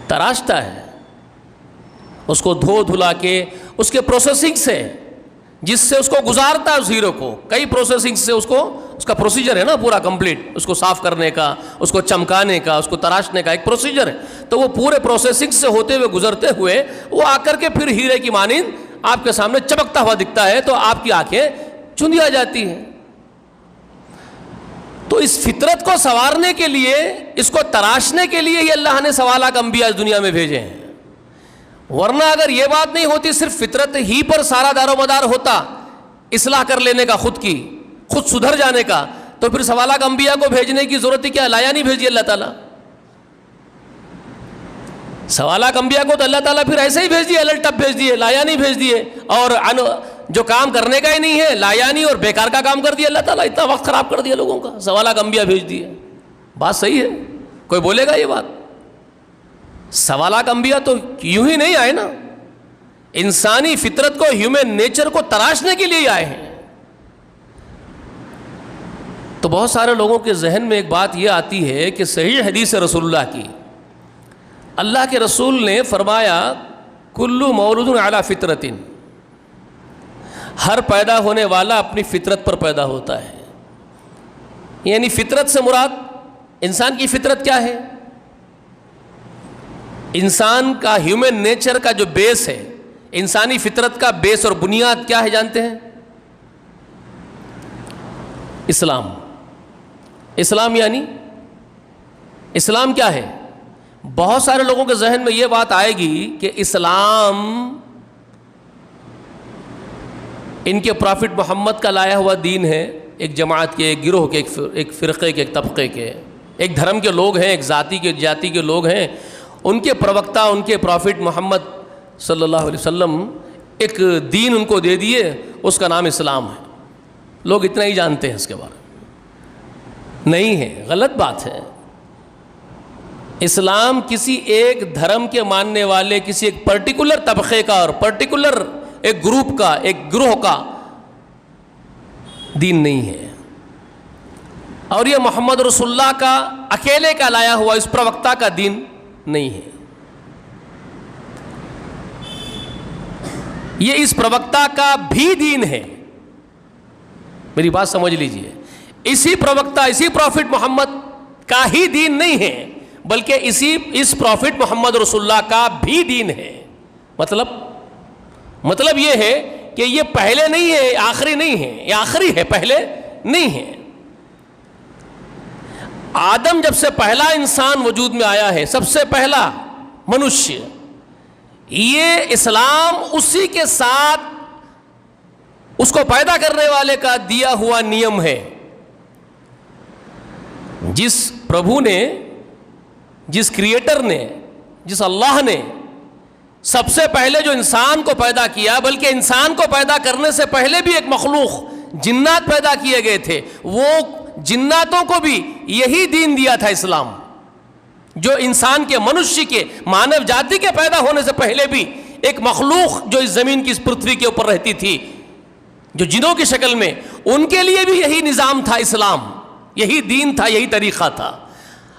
تراشتا ہے. اس کو دھو دھلا کے اس کے پروسیسنگ سے، جس سے اس کو گزارتا ہے اس ہیرو کو، کئی پروسیسنگ سے اس کا پروسیجر ہے نا پورا کمپلیٹ، اس کو صاف کرنے کا، اس کو چمکانے کا، اس کو تراشنے کا ایک پروسیجر ہے. تو وہ پورے پروسیسنگ سے ہوتے ہوئے گزرتے ہوئے وہ آ کر کے پھر ہیرے کی مانند آپ کے سامنے چمکتا ہوا دکھتا ہے تو آپ کی آنکھیں چندی آ جاتی ہیں. تو اس فطرت کو سنوارنے کے لیے، اس کو تراشنے کے لیے یہ اللہ نے سوالات انبیاء اس دنیا میں بھیجے ہیں. ورنہ اگر یہ بات نہیں ہوتی، صرف فطرت ہی پر سارا دار و مدار ہوتا اصلاح کر لینے کا، خود سدھر جانے کا، تو پھر سوا لاکھ انبیاء کو بھیجنے کی ضرورت ہی کیا؟ لایا نہیں بھیجی اللہ تعالیٰ؟ سوا لاکھ انبیاء کو تو اللہ تعالیٰ پھر ایسے ہی بھیج دیے، الٹ ٹپ بھیج دیے، لایا نہیں بھیج دیے، اور جو کام کرنے کا ہی نہیں ہے، لایا نہیں اور بیکار کا کام کر دیا اللہ تعالیٰ، اتنا وقت خراب کر دیا لوگوں کا، سوا لاکھ انبیاء بھیج دیے۔ بات صحیح ہے، کوئی بولے گا یہ بات؟ سوا لاکھ انبیاء تو یوں ہی نہیں آئے نا، انسانی فطرت کو، ہیومن نیچر کو تراشنے کے لیے آئے ہیں۔ تو بہت سارے لوگوں کے ذہن میں ایک بات یہ آتی ہے کہ صحیح حدیث رسول اللہ کی، اللہ کے رسول نے فرمایا کلو مولود علی فطرت، ہر پیدا ہونے والا اپنی فطرت پر پیدا ہوتا ہے۔ یعنی فطرت سے مراد انسان کی فطرت کیا ہے؟ انسان کا ہیومن نیچر کا جو بیس ہے، انسانی فطرت کا بیس اور بنیاد کیا ہے جانتے ہیں؟ اسلام۔ اسلام یعنی اسلام کیا ہے؟ بہت سارے لوگوں کے ذہن میں یہ بات آئے گی کہ اسلام ان کے پرافٹ محمد کا لایا ہوا دین ہے، ایک جماعت کے، ایک گروہ کے، ایک فرقے کے، ایک طبقے کے، ایک دھرم کے لوگ ہیں، ایک جاتی کے لوگ ہیں، ان کے پروکتا، ان کے پرافٹ محمد صلی اللہ علیہ وسلم ایک دین ان کو دے دیے، اس کا نام اسلام ہے۔ لوگ اتنا ہی جانتے ہیں اس کے بارے میں، نہیں ہے، غلط بات ہے۔ اسلام کسی ایک دھرم کے ماننے والے، کسی ایک پرٹیکولر طبقے کا اور پرٹیکولر ایک گروپ کا، ایک گروہ کا دین نہیں ہے، اور یہ محمد رسول اللہ کا اکیلے کا لایا ہوا اس پروکتا کا دین نہیں ہے۔ یہ اس پروکتا کا بھی دین ہے، میری بات سمجھ لیجئے، اسی پروکتا، اسی پروفٹ محمد کا ہی دین نہیں ہے، بلکہ اس پروفٹ محمد رسول اللہ کا بھی دین ہے۔ مطلب یہ ہے کہ یہ پہلے نہیں ہے، آخری نہیں ہے، یہ آخری ہے، پہلے نہیں ہے۔ آدم جب سے پہلا انسان وجود میں آیا ہے، سب سے پہلا منشیہ، یہ اسلام اسی کے ساتھ اس کو پیدا کرنے والے کا دیا ہوا نیم ہے۔ جس پربھو نے، جس کریٹر نے، جس اللہ نے سب سے پہلے جو انسان کو پیدا کیا، بلکہ انسان کو پیدا کرنے سے پہلے بھی ایک مخلوق جنات پیدا کیے گئے تھے، وہ جناتوں کو بھی یہی دین دیا تھا اسلام، جو انسان کے، منشی کے، مانو جاتی کے پیدا ہونے سے پہلے بھی ایک مخلوق جو اس زمین کی، اس پرتھوی کے اوپر رہتی تھی، جو جنوں کی شکل میں، ان کے لیے بھی یہی نظام تھا، اسلام، یہی دین تھا، یہی طریقہ تھا،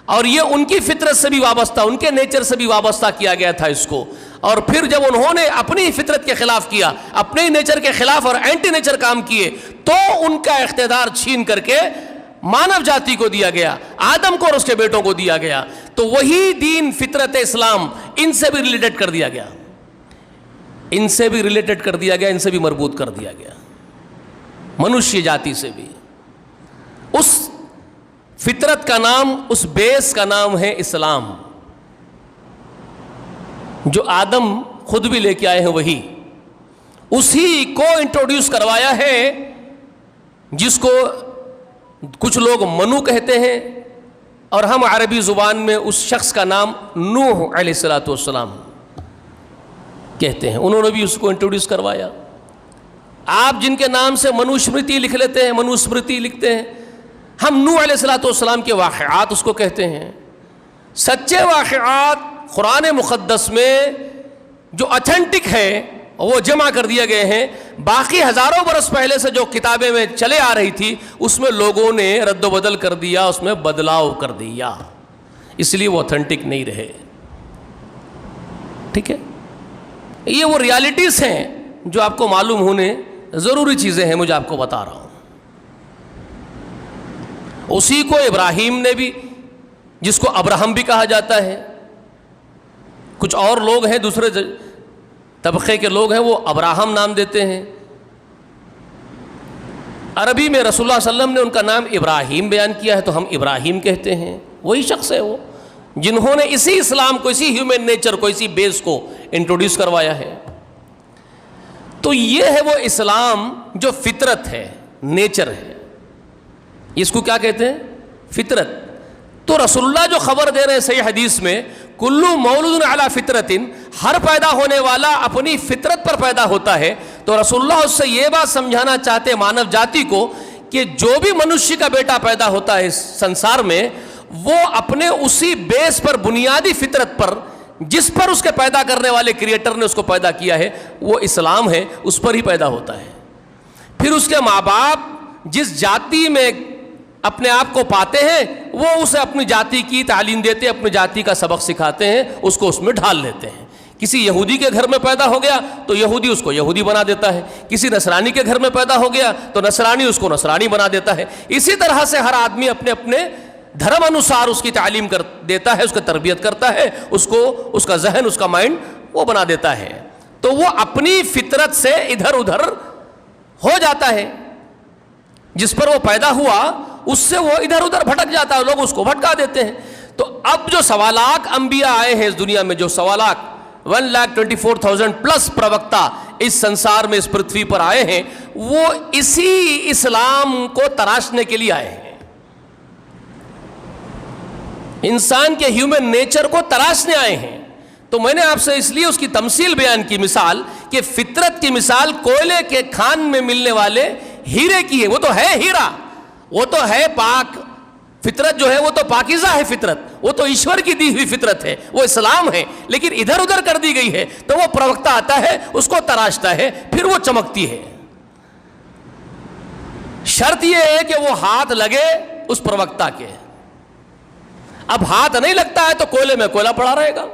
اور یہ ان کی فطرت سے بھی وابستہ، ان کے نیچر سے بھی وابستہ کیا گیا تھا اس کو۔ اور پھر جب انہوں نے اپنی فطرت کے خلاف کیا، اپنے نیچر کے خلاف اور اینٹی نیچر کام کیے، تو ان کا اقتدار چھین کر کے مانو جاتی کو دیا گیا، آدم کو اور اس کے بیٹوں کو دیا گیا۔ تو وہی دین، فطرت اسلام، ان سے بھی ریلیٹڈ کر دیا گیا، ان سے بھی ریلیٹڈ کر دیا گیا، ان سے بھی مربوط کر دیا گیا، منشی جاتی سے بھی۔ اس فطرت کا نام، اس بیس کا نام ہے اسلام، جو آدم خود بھی لے کے آئے ہیں، وہی اسی کو انٹروڈیوس کروایا ہے، جس کو کچھ لوگ منو کہتے ہیں، اور ہم عربی زبان میں اس شخص کا نام نوح علیہ الصلوۃ والسلام کہتے ہیں، انہوں نے بھی اس کو انٹروڈیوس کروایا۔ آپ جن کے نام سے منو اسمرتی لکھ لیتے ہیں، منو اسمرتی لکھتے ہیں، ہم نوح علیہ الصلوۃ والسلام کے واقعات اس کو کہتے ہیں۔ سچے واقعات قرآن مقدس میں جو اتھینٹک ہے وہ جمع کر دیے گئے ہیں، باقی ہزاروں برس پہلے سے جو کتابیں میں چلے آ رہی تھی، اس میں لوگوں نے رد و بدل کر دیا، اس میں بدلاؤ کر دیا، اس لیے وہ اتھینٹک نہیں رہے۔ ٹھیک ہے، یہ وہ ریالٹیز ہیں جو آپ کو معلوم ہونے ضروری چیزیں ہیں، مجھے آپ کو بتا رہا ہوں۔ اسی کو ابراہیم نے بھی، جس کو ابراہم بھی کہا جاتا ہے، کچھ اور لوگ ہیں دوسرے طبقے کے لوگ ہیں، وہ ابراہم نام دیتے ہیں۔ عربی میں رسول اللہ صلی اللہ علیہ وسلم نے ان کا نام ابراہیم بیان کیا ہے، تو ہم ابراہیم کہتے ہیں۔ وہی شخص ہے وہ، جنہوں نے اسی اسلام کو، اسی ہیومن نیچر کو، اسی بیس کو انٹروڈیوس کروایا ہے۔ تو یہ ہے وہ اسلام جو فطرت ہے، نیچر ہے، اس کو کیا کہتے ہیں؟ فطرت. تو رسول اللہ جو خبر دے رہے ہیں صحیح حدیث میں، کلو مولود علی فطرت، ہر پیدا ہونے والا اپنی فطرت پر پیدا ہوتا ہے. تو رسول اللہ اس سے یہ بات سمجھانا چاہتے ہیں مانو جاتی کو کہ جو بھی منشی کا بیٹا پیدا ہوتا ہے اس سنسار میں، وہ اپنے اسی بیس پر، بنیادی فطرت پر، جس پر اس کے پیدا کرنے والے کریٹر نے اس کو پیدا کیا ہے، وہ اسلام ہے، اس پر ہی پیدا ہوتا ہے. پھر اس کے ماں باپ جس جاتی میں اپنے آپ کو پاتے ہیں، وہ اسے اپنی جاتی کی تعلیم دیتے ہیں، اپنی جاتی کا سبق سکھاتے ہیں، اس کو اس میں ڈھال لیتے ہیں. کسی یہودی کے گھر میں پیدا ہو گیا تو یہودی اس کو یہودی بنا دیتا ہے، کسی نصرانی کے گھر میں پیدا ہو گیا تو نصرانی اس کو نصرانی بنا دیتا ہے. اسی طرح سے ہر آدمی اپنے اپنے دھرم انوسار اس کی تعلیم دیتا ہے، اس کا تربیت کرتا ہے، اس کو اس کا ذہن، اس کا مائنڈ وہ بنا دیتا ہے. تو وہ اپنی فطرت سے ادھر ادھر ہو جاتا ہے، جس پر وہ پیدا ہوا اس سے وہ ادھر ادھر بھٹک جاتا ہے، لوگ اس کو بھٹکا دیتے ہیں. تو اب جو سوالاق انبیاء آئے ہیں اس دنیا میں، جو سوالاق 1,24,000 پلس پروکتا اس سنسار میں، اس پرتھوی پر آئے ہیں، وہ اسی اسلام کو تراشنے کے لیے آئے ہیں. انسان کے ہیومن نیچر کو تراشنے آئے ہیں. تو میں نے آپ سے اس لیے اس کی تمثیل بیان کی، مثال کہ فطرت کی مثال کوئلے کے کھان میں ملنے والے ہیرے کی ہے. وہ تو ہے ہیرا، وہ تو ہے پاک فطرت، جو ہے وہ تو پاکیزہ ہے فطرت، وہ تو ایشور کی دی ہوئی فطرت ہے، وہ اسلام ہے، لیکن ادھر ادھر کر دی گئی ہے. تو وہ پروکتا آتا ہے، اس کو تراشتا ہے، پھر وہ چمکتی ہے. شرط یہ ہے کہ وہ ہاتھ لگے اس پروکتا کے. اب ہاتھ نہیں لگتا ہے تو کوئلے میں کوئلہ پڑا رہے گا،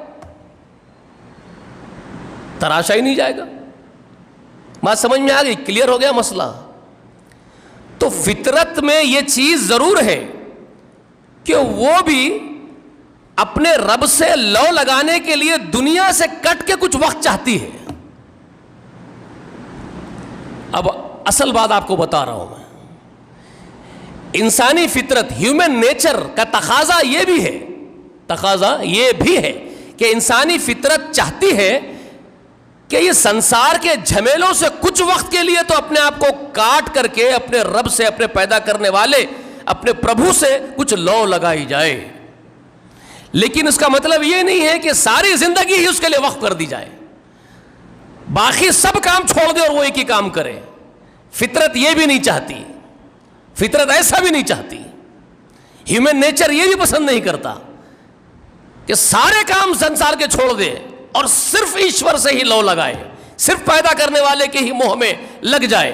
تراشا ہی نہیں جائے گا. بات سمجھ میں آ گئی؟ کلیئر ہو گیا مسئلہ؟ تو فطرت میں یہ چیز ضرور ہے کہ وہ بھی اپنے رب سے لو لگانے کے لیے دنیا سے کٹ کے کچھ وقت چاہتی ہے. اب اصل بات آپ کو بتا رہا ہوں میں. انسانی فطرت، ہیومن نیچر کا تقاضا یہ بھی ہے کہ انسانی فطرت چاہتی ہے کہ یہ سنسار کے جھمیلوں سے کچھ وقت کے لیے تو اپنے آپ کو کاٹ کر کے اپنے رب سے، اپنے پیدا کرنے والے، اپنے پربھو سے کچھ لو لگائی جائے. لیکن اس کا مطلب یہ نہیں ہے کہ ساری زندگی ہی اس کے لیے وقف کر دی جائے، باقی سب کام چھوڑ دے اور وہ ایک ہی کام کرے. فطرت یہ بھی نہیں چاہتی، فطرت ایسا بھی نہیں چاہتی. ہیومن نیچر یہ بھی پسند نہیں کرتا کہ سارے کام سنسار کے چھوڑ دے اور صرف ایشور سے ہی لو لگائے، صرف پیدا کرنے والے کے ہی موہ میں لگ جائے.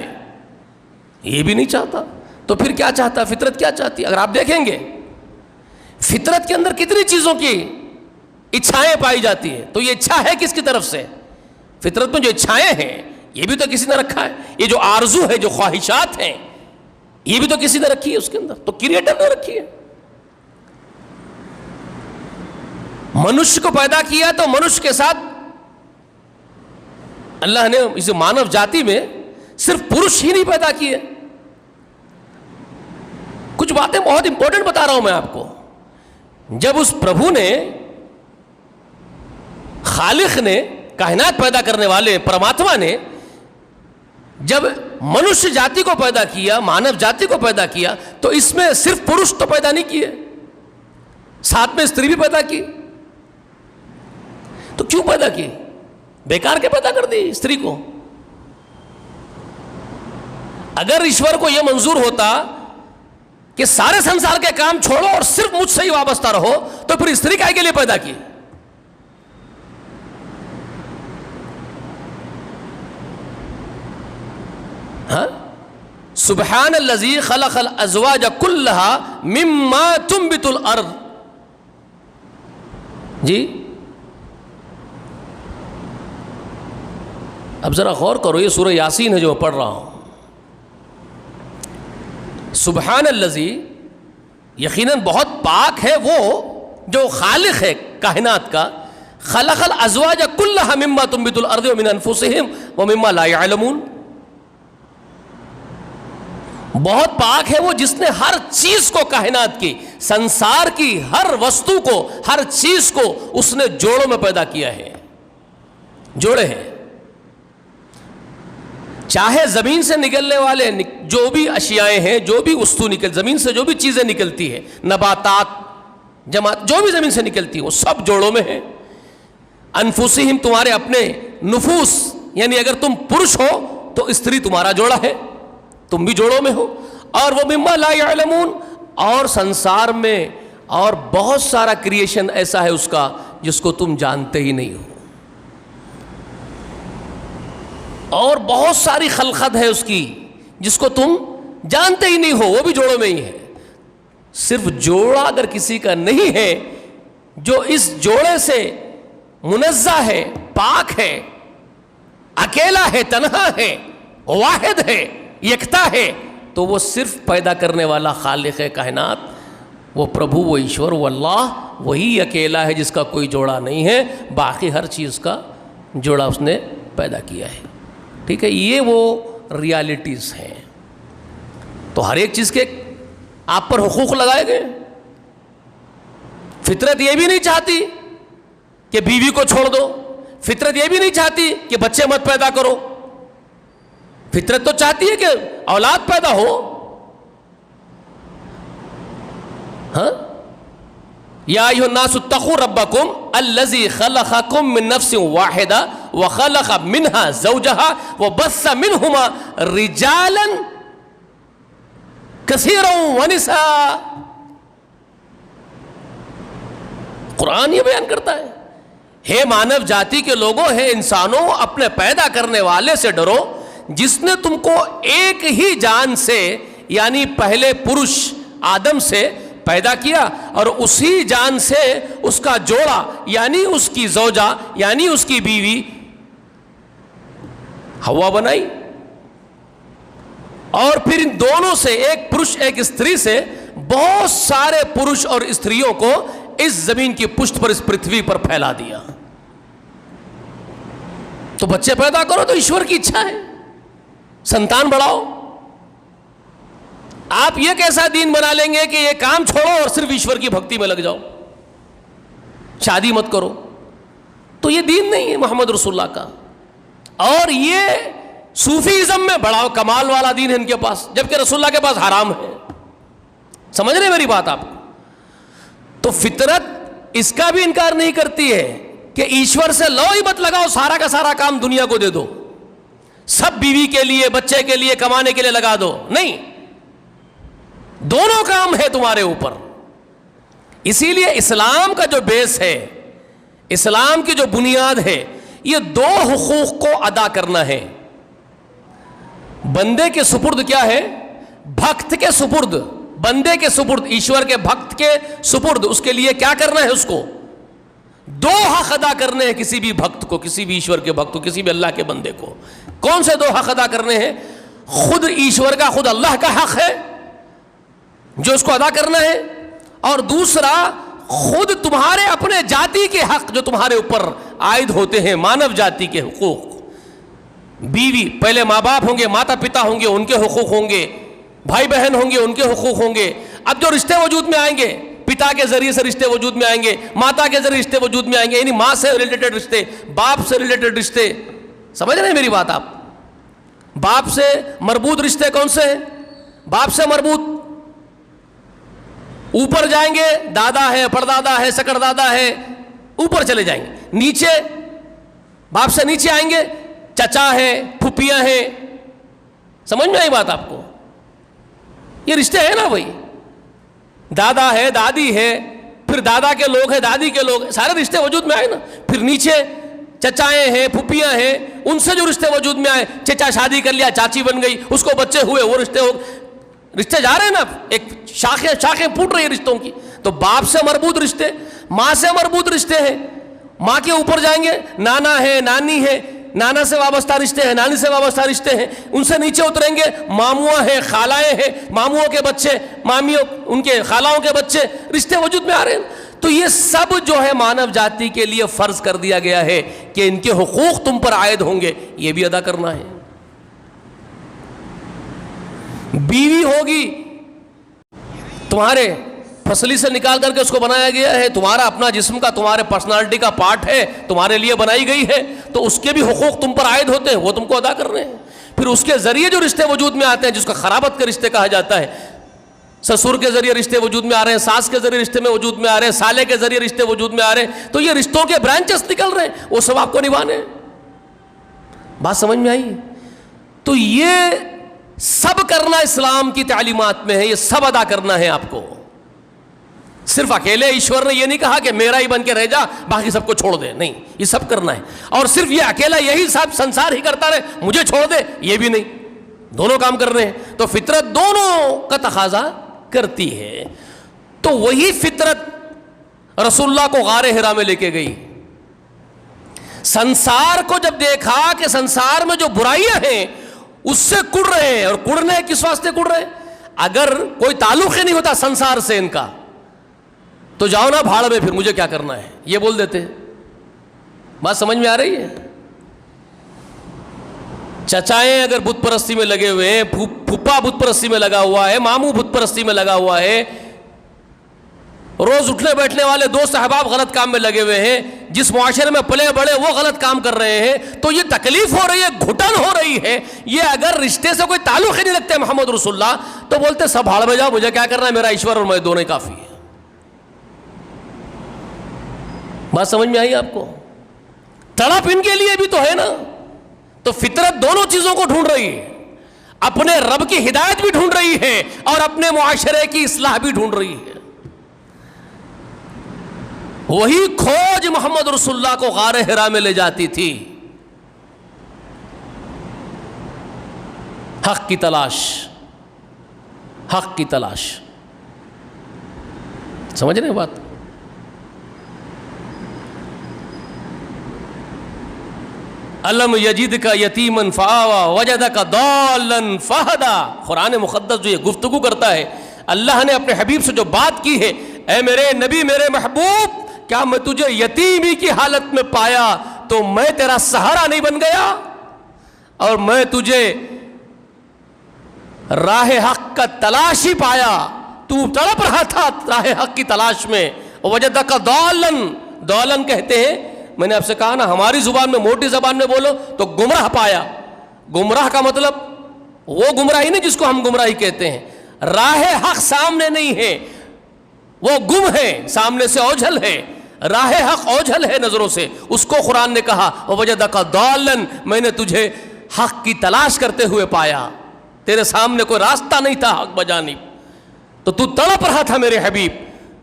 یہ بھی نہیں چاہتا. تو پھر کیا چاہتا؟ فطرت کیا چاہتی؟ اگر آپ دیکھیں گے فطرت کے اندر کتنی چیزوں کی اچھائیں پائی جاتی ہیں. تو یہ اچھا ہے کس کی طرف سے؟ فطرت میں جو اچھائیں ہیں یہ بھی تو کسی نے رکھا ہے. یہ جو آرزو ہے، جو خواہشات ہیں، یہ بھی تو کسی نے رکھی ہے اس کے اندر. تو کریٹر نے رکھی ہے. منشیہ کو پیدا کیا تو منشیہ کے ساتھ اللہ نے اس مانو جاتی میں صرف پروش ہی نہیں پیدا کیے. کچھ باتیں بہت امپورٹنٹ بتا رہا ہوں میں آپ کو. جب اس پربھو نے، خالق نے، کائنات پیدا کرنے والے پرماتما نے جب منشیہ جاتی کو پیدا کیا، مانو جاتی کو پیدا کیا، تو اس میں صرف پروش تو پیدا نہیں کیے، ساتھ میں استری بھی پیدا کی. تو کیوں پیدا کی؟ بیکار کے پیدا کر دی استری کو. اگر ایشور کو یہ منظور ہوتا کہ سارے سنسار کے کام چھوڑو اور صرف مجھ سے ہی وابستہ رہو، تو پھر استری کائے کے لیے پیدا کی؟ ہاں، سبحان الذی خلق الازواج کلھا مما تنبت الارض. جی اب ذرا غور کرو، یہ سورہ یاسین ہے جو پڑھ رہا ہوں. سبحان الذی، یقیناً بہت پاک ہے وہ جو خالق ہے کائنات کا. خلق الازواج کلھا مما تنبت الارض ومن انفسہم ومما لا يعلمون. بہت پاک ہے وہ جس نے ہر چیز کو، کائنات کی، سنسار کی ہر وستو کو، ہر چیز کو اس نے جوڑوں میں پیدا کیا ہے، جوڑے ہیں. چاہے زمین سے نکلنے والے جو بھی اشیائیں ہیں، جو بھی وستو زمین سے جو بھی چیزیں نکلتی ہیں، نباتات، جماعت، جو بھی زمین سے نکلتی ہیں، وہ سب جوڑوں میں ہیں۔ انفسہم، تمہارے اپنے نفوس، یعنی اگر تم پرش ہو تو استری تمہارا جوڑا ہے، تم بھی جوڑوں میں ہو۔ اور وہ مما لا یعلمون، اور سنسار میں اور بہت سارا کریشن ایسا ہے اس کا جس کو تم جانتے ہی نہیں ہو، اور بہت ساری خلقت ہے اس کی جس کو تم جانتے ہی نہیں ہو، وہ بھی جوڑوں میں ہی ہے۔ صرف جوڑا اگر کسی کا نہیں ہے جو اس جوڑے سے منزہ ہے، پاک ہے، اکیلا ہے، تنہا ہے، واحد ہے، یکتا ہے، تو وہ صرف پیدا کرنے والا خالق کائنات، وہ پربھو، وہ ایشور، وہ اللہ، وہی اکیلا ہے جس کا کوئی جوڑا نہیں ہے، باقی ہر چیز کا جوڑا اس نے پیدا کیا ہے۔ ٹھیک ہے، یہ وہ ریالٹیز ہیں۔ تو ہر ایک چیز کے آپ پر حقوق لگائے گئے۔ فطرت یہ بھی نہیں چاہتی کہ بیوی کو چھوڑ دو، فطرت یہ بھی نہیں چاہتی کہ بچے مت پیدا کرو، فطرت تو چاہتی ہے کہ اولاد پیدا ہو۔ ہاں، یا ایھا الناس اتقوا ربکم الذی خلقکم من نفس واحدہ وخلق منها زوجها وبث منهما رجالا کثیرا ونساء۔ قرآن یہ بیان کرتا ہے، ہے مانو جاتی کے لوگوں، ہے انسانوں، اپنے پیدا کرنے والے سے ڈرو جس نے تم کو ایک ہی جان سے، یعنی پہلے پرش آدم سے پیدا کیا، اور اسی جان سے اس کا جوڑا، یعنی اس کی زوجہ، یعنی اس کی بیوی ہوا بنائی، اور پھر ان دونوں سے، ایک پرش ایک استری سے، بہت سارے پرش اور استریوں کو اس زمین کی پشت پر، اس پرتھوی پر پھیلا دیا۔ تو بچے پیدا کرو تو ایشور کی اچھا ہے، سنتان بڑھاؤ۔ آپ یہ کیسا دین بنا لیں گے کہ یہ کام چھوڑو اور صرف ایشور کی بھکتی میں لگ جاؤ، شادی مت کرو؟ تو یہ دین نہیں ہے محمد رسول اللہ کا۔ اور یہ صوفیزم میں بڑا کمال والا دین ہے ان کے پاس، جبکہ رسول اللہ کے پاس حرام ہے۔ سمجھ رہے میری بات آپ؟ تو فطرت اس کا بھی انکار نہیں کرتی ہے کہ ایشور سے لو ہی مت لگاؤ، سارا کا سارا کام دنیا کو دے دو، سب بیوی کے لیے، بچے کے لیے، کمانے کے لیے لگا دو، نہیں، دونوں کام ہے تمہارے اوپر۔ اسی لیے اسلام کا جو بیس ہے، اسلام کی جو بنیاد ہے، یہ دو حقوق کو ادا کرنا ہے۔ بندے کے سپرد کیا ہے؟ بھکت کے سپرد، بندے کے سپرد، ایشور کے بھکت کے سپرد، اس کے لیے کیا کرنا ہے؟ اس کو دو حق ادا کرنے ہیں کسی بھی بھکت کو، کسی بھی ایشور کے بھکت کو، کسی بھی اللہ کے بندے کو۔ کون سے دو حق ادا کرنے ہیں؟ خود ایشور کا، خود اللہ کا حق ہے جو اس کو ادا کرنا ہے، اور دوسرا خود تمہارے اپنے جاتی کے حق جو تمہارے اوپر عائد ہوتے ہیں، مانو جاتی کے حقوق۔ بیوی، پہلے ماں باپ ہوں گے، ماتا پتا ہوں گے، ان کے حقوق ہوں گے، بھائی بہن ہوں گے، ان کے حقوق ہوں گے۔ اب جو رشتے وجود میں آئیں گے، پتا کے ذریعے سے رشتے وجود میں آئیں گے، ماتا کے ذریعے رشتے وجود میں آئیں گے، یعنی ماں سے ریلیٹڈ رشتے، باپ سے ریلیٹڈ رشتے۔ سمجھ رہے ہیں میری بات آپ؟ باپ سے مربوط رشتے کون سے ہیں؟ باپ سے مربوط اوپر جائیں گے، دادا ہے، پردادا ہے، سکڑ دادا ہے، اوپر چلے جائیں گے۔ نیچے، باپ سے نیچے آئیں گے، چچا ہے، پھپھیاں ہیں۔ سمجھ میں آئی بات آپ کو؟ یہ رشتے ہیں نا بھائی، دادا ہے، دادی ہے، پھر دادا کے لوگ ہیں، دادی کے لوگ ہیں، سارے رشتے وجود میں آئے نا۔ پھر نیچے چچائیں ہیں، پھپھیاں ہیں، ان سے جو رشتے وجود میں آئے، چچا شادی کر لیا، چاچی بن گئی، اس کو بچے ہوئے، وہ رشتے ہو، رشتے جا رہے ہیں نا، ایک شاخیں پھوٹ رہی ہیں رشتوں کی۔ تو باپ سے مربوط رشتے، ماں سے مربوط رشتے ہیں، ماں کے اوپر جائیں گے، نانا ہے، نانی ہے، نانا سے وابستہ رشتے ہیں، نانی سے وابستہ رشتے ہیں۔ ان سے نیچے اتریں گے، ماموا ہیں، خالائیں ہیں، ماموں کے بچے، مامیوں، ان کے خالاؤں کے بچے، رشتے وجود میں آ رہے ہیں۔ تو یہ سب جو ہے مانو جاتی کے لیے فرض کر دیا گیا ہے کہ ان کے حقوق تم پر عائد ہوں گے، یہ بھی ادا کرنا ہے۔ بیوی ہوگی تمہارے فصلی سے نکال کر کے اس کو بنایا گیا ہے، تمہارا اپنا جسم کا، تمہارے پرسنالٹی کا پارٹ ہے، تمہارے لیے بنائی گئی ہے، تو اس کے بھی حقوق تم پر عائد ہوتے ہیں، وہ تم کو ادا کرنے ہیں۔ پھر اس کے ذریعے جو رشتے وجود میں آتے ہیں جس کو خرابت کے رشتے کہا جاتا ہے، سسر کے ذریعے رشتے وجود میں آ رہے ہیں، ساس کے ذریعے رشتے میں وجود میں آ رہے ہیں، سالے کے ذریعے رشتے وجود میں آ رہے ہیں، تو یہ رشتوں کے برانچز نکل رہے ہیں، وہ سب آپ کو نبھانے ہیں۔ بات سمجھ میں آئی؟ تو یہ سب کرنا اسلام کی تعلیمات میں ہے، یہ سب ادا کرنا ہے آپ کو۔ صرف اکیلے ایشور نے یہ نہیں کہا کہ میرا ہی بن کے رہ جا باقی سب کو چھوڑ دے، نہیں، یہ سب کرنا ہے۔ اور صرف یہ اکیلا یہی سب سنسار ہی کرتا رہے مجھے چھوڑ دے، یہ بھی نہیں، دونوں کام کر رہے ہیں۔ تو فطرت دونوں کا تقاضا کرتی ہے۔ تو وہی فطرت رسول اللہ کو غار حرا میں لے کے گئی۔ سنسار کو جب دیکھا کہ سنسار میں جو برائیاں ہیں اس سے کڑ رہے ہیں، اور کڑنے کس واسطے کڑ رہے ہیں؟ اگر کوئی تعلق ہی نہیں ہوتا سنسار سے ان کا تو جاؤ نا بھاڑ میں، پھر مجھے کیا کرنا ہے، یہ بول دیتے۔ بات سمجھ میں آ رہی ہے؟ چچائیں اگر بت پرستی میں لگے ہوئے ہیں، پھپھا بت پرستی میں لگا ہوا ہے، ماموں بت پرستی میں لگا ہوا ہے، روز اٹھنے بیٹھنے والے دوست احباب غلط کام میں لگے ہوئے ہیں، جس معاشرے میں پلے بڑے وہ غلط کام کر رہے ہیں، تو یہ تکلیف ہو رہی ہے، گھٹن ہو رہی ہے۔ یہ اگر رشتے سے کوئی تعلق ہی نہیں رکھتے محمد رسول اللہ تو بولتے سب بھاڑ میں جاؤ، مجھے کیا کرنا ہے، میرا ایشور اور میں دونوں ہی کافی ہے۔ بات سمجھ میں آئی آپ کو؟ تڑپ ان کے لیے بھی تو ہے نا۔ تو فطرت دونوں چیزوں کو ڈھونڈ رہی ہے، اپنے رب کی ہدایت بھی ڈھونڈ رہی ہے اور اپنے معاشرے کی اصلاح بھی ڈھونڈ رہی ہے۔ وہی کھوج محمد رسول اللہ کو غار حرا میں لے جاتی تھی، حق کی تلاش، حق کی تلاش۔ سمجھ رہے ہیں بات؟ الم یجدک یتیما فآویٰ وجدک ضالا فہدیٰ۔ قرآن مقدس جو یہ گفتگو کرتا ہے، اللہ نے اپنے حبیب سے جو بات کی ہے، اے میرے نبی، میرے محبوب، کیا میں تجھے یتیمی کی حالت میں پایا تو میں تیرا سہارا نہیں بن گیا، اور میں تجھے راہ حق کا تلاشی پایا، تو تڑپ رہا تھا راہ حق کی تلاش میں۔ وجدک ضالا، ضالا کہتے ہیں، میں نے آپ سے کہا نا ہماری زبان میں، موٹی زبان میں بولو تو گمراہ پایا۔ گمراہ کا مطلب وہ گمراہی نہیں جس کو ہم گمراہی کہتے ہیں، راہ حق سامنے نہیں ہے، وہ گم ہے، سامنے سے اوجھل ہے، راہ حق اوجھل ہے نظروں سے، اس کو قرآن نے کہا وجدک ضالا، میں نے تجھے حق کی تلاش کرتے ہوئے پایا، تیرے سامنے کوئی راستہ نہیں تھا حق بجانب، تو تڑپ رہا تھا میرے حبیب،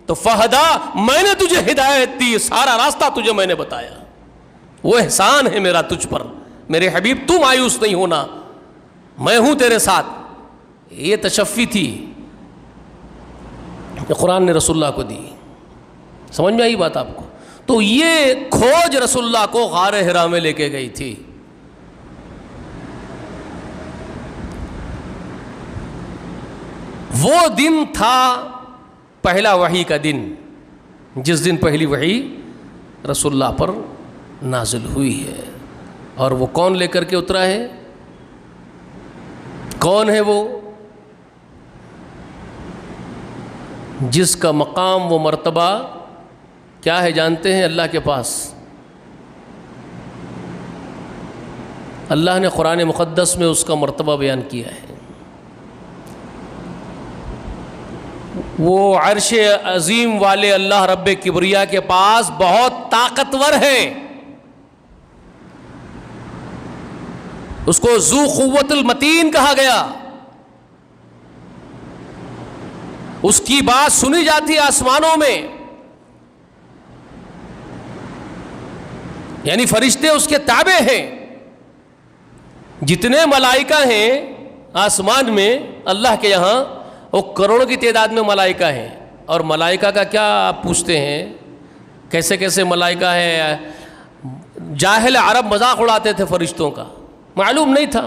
تو فہدا، میں نے تجھے ہدایت دی، سارا راستہ تجھے میں نے بتایا۔ وہ احسان ہے میرا تجھ پر میرے حبیب، تو مایوس نہیں ہونا، میں ہوں تیرے ساتھ۔ یہ تشفی تھی کہ قرآن نے رسول اللہ کو دی۔ سمجھ میں آئی بات آپ کو؟ تو یہ کھوج رسول اللہ کو غار حرا میں لے کے گئی تھی۔ وہ دن تھا پہلا وحی کا دن، جس دن پہلی وحی رسول اللہ پر نازل ہوئی ہے۔ اور وہ کون لے کر کے اترا ہے؟ کون ہے وہ؟ جس کا مقام و مرتبہ کیا ہے جانتے ہیں؟ اللہ کے پاس۔ اللہ نے قرآن مقدس میں اس کا مرتبہ بیان کیا ہے۔ وہ عرش عظیم والے اللہ رب کبریا کے پاس بہت طاقتور ہے، اس کو ذو قوت المتین کہا گیا، اس کی بات سنی جاتی ہے آسمانوں میں، یعنی فرشتے اس کے تابع ہیں۔ جتنے ملائکہ ہیں آسمان میں اللہ کے یہاں، وہ کروڑوں کی تعداد میں ملائکہ ہیں۔ اور ملائکہ کا کیا آپ پوچھتے ہیں؟ کیسے کیسے ملائکہ ہیں؟ جاہل عرب مذاق اڑاتے تھے فرشتوں کا، معلوم نہیں تھا۔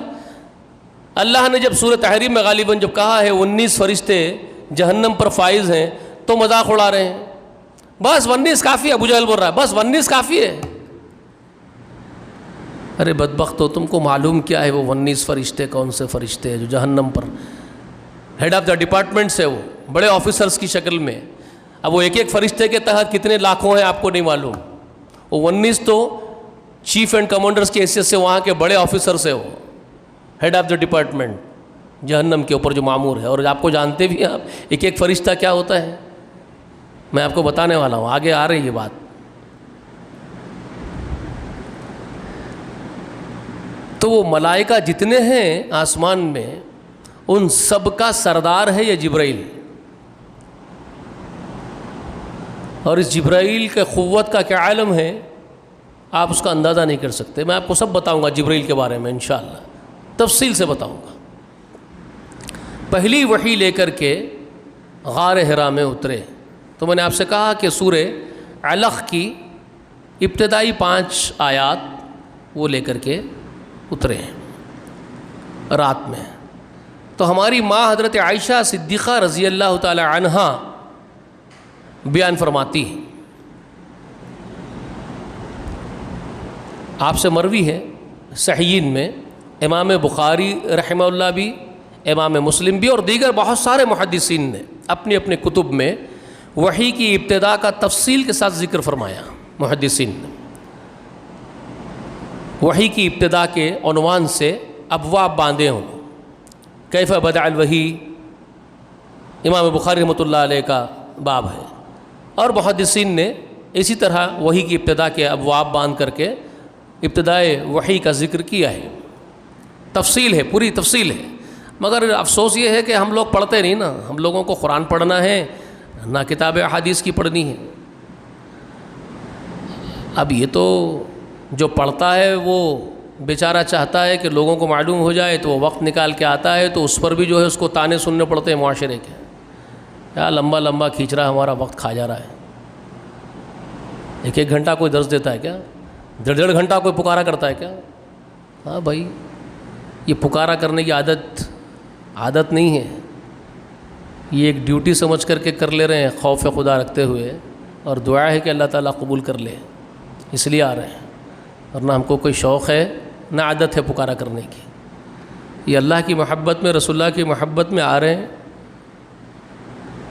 اللہ نے جب سورہ تحریم میں غالباً جب کہا ہے 19 فرشتے جہنم پر فائز ہیں، تو مذاق اڑا رہے ہیں، بس 19 کافی ہے۔ ابو جہل بول رہا ہے بس 19 کافی ہے۔ ارے بدبختو، تم کو معلوم کیا ہے وہ 19 فرشتے کون سے فرشتے ہیں جو جہنم پر ہیڈ آف دا ڈپارٹمنٹ سے، وہ بڑے آفیسرز کی شکل میں۔ اب وہ ایک ایک فرشتے کے تحت کتنے لاکھوں ہیں آپ کو نہیں معلوم۔ وہ 19 تو چیف اینڈ کمانڈرز کی حیثیت سے وہاں کے بڑے آفیسرز ہیں وہ۔ ہیڈ آف دا ڈپارٹمنٹ جہنم کے اوپر جو معمور ہے. اور آپ کو جانتے بھی ہیں آپ ایک ایک فرشتہ کیا ہوتا ہے, میں آپ کو بتانے والا ہوں, آگے آ رہی یہ بات. تو وہ ملائکہ جتنے ہیں آسمان میں ان سب کا سردار ہے یہ جبرائیل. اور اس جبرائیل کے قوت کا کیا عالم ہے آپ اس کا اندازہ نہیں کر سکتے. میں آپ کو سب بتاؤں گا جبرائیل کے بارے میں انشاءاللہ, تفصیل سے بتاؤں گا. پہلی وحی لے کر کے غار حرا میں اترے. تو میں نے آپ سے کہا کہ سورہ علق کی ابتدائی 5 آیات وہ لے کر کے اترے ہیں رات میں. تو ہماری ماں حضرت عائشہ صدیقہ رضی اللہ تعالی عنہا بیان فرماتی ہے, آپ سے مروی ہے صحیحین میں, امام بخاری رحمہ اللہ بھی, امام مسلم بھی, اور دیگر بہت سارے محدثین نے اپنی اپنے کتب میں وحی کی ابتدا کا تفصیل کے ساتھ ذکر فرمایا. محدثین نے وحی کی ابتدا کے عنوان سے ابواب باندھے ہوں. کیف بدع الوحی امام بخاری رحمۃ اللہ علیہ کا باب ہے, اور محدثین نے اسی طرح وحی کی ابتدا کے ابواب باندھ کر کے ابتدائے وحی کا ذکر کیا ہے. تفصیل ہے, پوری تفصیل ہے. مگر افسوس یہ ہے کہ ہم لوگ پڑھتے نہیں نا. ہم لوگوں کو قرآن پڑھنا ہے نہ کتاب احادیث کی پڑھنی ہے. اب یہ تو جو پڑھتا ہے وہ بیچارہ چاہتا ہے کہ لوگوں کو معلوم ہو جائے, تو وہ وقت نکال کے آتا ہے, تو اس پر بھی جو ہے اس کو تانے سننے پڑتے ہیں معاشرے کے. کیا لمبا لمبا کھینچ رہا ہے, ہمارا وقت کھا جا رہا ہے. 1 گھنٹہ کوئی درس دیتا ہے کیا؟ 1.5 گھنٹہ کوئی پکارا کرتا ہے کیا؟ ہاں بھائی, یہ پکارا کرنے کی عادت نہیں ہے. یہ ایک ڈیوٹی سمجھ کر کے کر لے رہے ہیں خوف خدا رکھتے ہوئے, اور دعا ہے کہ اللہ تعالیٰ قبول کر لے, اس لیے آ رہے ہیں. اور نہ ہم کو کوئی شوق ہے نہ عادت ہے پکارا کرنے کی. یہ اللہ کی محبت میں, رسول اللہ کی محبت میں آ رہے ہیں,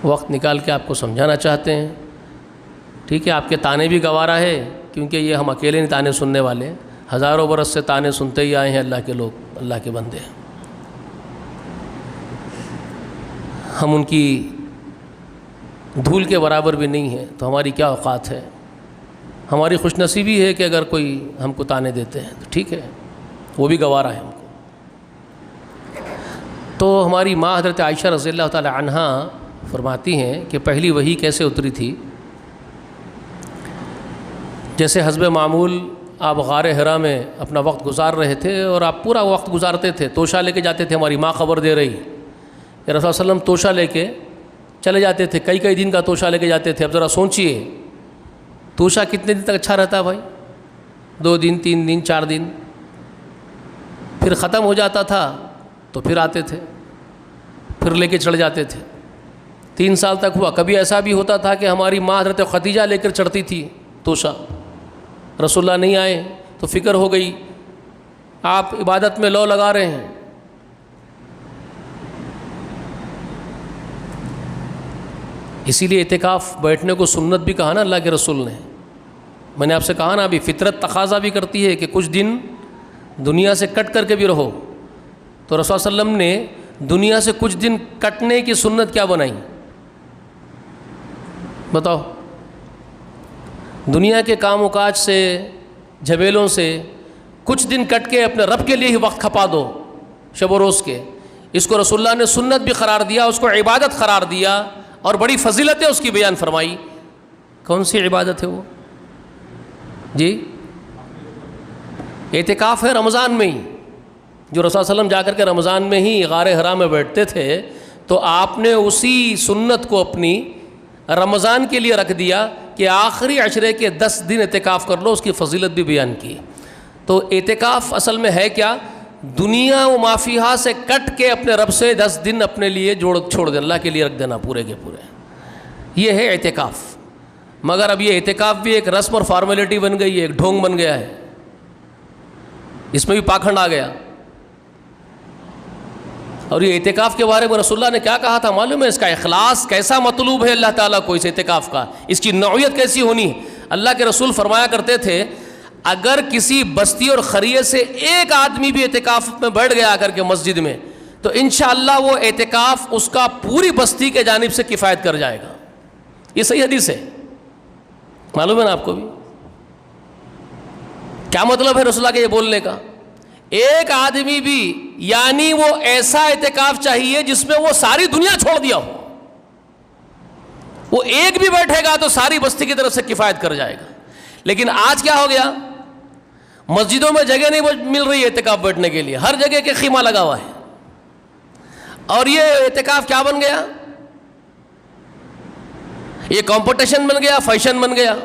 وقت نکال کے آپ کو سمجھانا چاہتے ہیں. ٹھیک ہے, آپ کے تانے بھی گوارا ہے, کیونکہ یہ ہم اکیلے نہیں تانے سننے والے, ہزاروں برس سے تانے سنتے ہی آئے ہیں اللہ کے لوگ, اللہ کے بندے. ہم ان کی دھول کے برابر بھی نہیں ہیں, تو ہماری کیا اوقات ہے. ہماری خوش نصیبی ہے کہ اگر کوئی ہم کو تانے دیتے ہیں تو ٹھیک ہے, وہ بھی گوارا ہے ہم کو. تو ہماری ماں حضرت عائشہ رضی اللہ تعالی عنہا فرماتی ہیں کہ پہلی وحی کیسے اتری تھی. جیسے حسب معمول آپ غار حرا میں اپنا وقت گزار رہے تھے, اور آپ پورا وقت گزارتے تھے, توشہ لے کے جاتے تھے. ہماری ماں خبر دے رہی کہ رسول اللہ علیہ وسلم توشہ لے کے چلے جاتے تھے, کئی دن کا توشہ لے کے جاتے تھے. اب ذرا سوچئے توشہ کتنے دن تک اچھا رہتا ہے بھائی؟ 2 دن 3 دن 4 دن, پھر ختم ہو جاتا تھا تو پھر آتے تھے, پھر لے کے چڑھ جاتے تھے. 3 سال تک ہوا. کبھی ایسا بھی ہوتا تھا کہ ہماری ماں حضرت خدیجہ لے کر چڑھتی تھی توشہ, رسول اللہ نہیں آئے تو فکر ہو گئی, آپ عبادت میں لو لگا رہے ہیں. اسی لیے اعتکاف بیٹھنے کو سنت بھی کہا نا اللہ کے رسول نے. میں نے آپ سے کہا نا ابھی, فطرت تقاضا بھی کرتی ہے کہ کچھ دن دنیا سے کٹ کر کے بھی رہو. تو رسول صلی اللہ علیہ وسلم نے دنیا سے کچھ دن کٹنے کی سنت کیا بنائی بتاؤ؟ دنیا کے کام و کاج سے, جھمیلوں سے کچھ دن کٹ کے اپنے رب کے لیے ہی وقت کھپا دو شب و روز کے. اس کو رسول اللہ نے سنت بھی قرار دیا, اس کو عبادت قرار دیا, اور بڑی فضیلتیں اس کی بیان فرمائی. کون سی عبادت ہے وہ جی؟ اعتکاف ہے رمضان میں ہی. جو رسول صلی اللہ علیہ وسلم جا کر کے رمضان میں ہی غار حرا میں بیٹھتے تھے, تو آپ نے اسی سنت کو اپنی رمضان کے لیے رکھ دیا کہ آخری عشرے کے 10 دن اعتکاف کر لو. اس کی فضیلت بھی بیان کی. تو اعتکاف اصل میں ہے کیا؟ دنیا و مافیہا سے کٹ کے اپنے رب سے 10 دن اپنے لیے چھوڑ دے, اللہ کے لیے رکھ دینا پورے کے پورے. یہ ہے اعتکاف. مگر اب یہ اعتکاف بھی ایک رسم اور فارمیلٹی بن گئی ہے, ایک ڈھونگ بن گیا ہے. اس میں بھی پاکھنڈ آ گیا. اور یہ اعتکاف کے بارے میں رسول اللہ نے کیا کہا تھا معلوم ہے؟ اس کا اخلاص کیسا مطلوب ہے اللہ تعالیٰ کو اس اعتکاف کا, اس کی نوعیت کیسی ہونی ہے. اللہ کے رسول فرمایا کرتے تھے, اگر کسی بستی اور قریے سے ایک آدمی بھی اعتکاف میں بیٹھ گیا آ کر کے مسجد میں تو انشاءاللہ وہ اعتکاف اس کا پوری بستی کے جانب سے کفایت کر جائے گا. یہ صحیح حدیث ہے, معلوم ہے نا آپ کو بھی. کیا مطلب ہے رسول اللہ کے یہ بولنے کا؟ ایک آدمی بھی, یعنی وہ ایسا اعتکاف چاہیے جس میں وہ ساری دنیا چھوڑ دیا ہو, وہ ایک بھی بیٹھے گا تو ساری بستی کی طرف سے کفایت کر جائے گا. لیکن آج کیا ہو گیا, مسجدوں میں جگہ نہیں مل رہی ہے اعتکاف بیٹھنے کے لیے, ہر جگہ کے خیمہ لگا ہوا ہے. اور یہ اعتکاف کیا بن گیا؟ یہ کمپٹیشن بن گیا, فیشن بن گیا.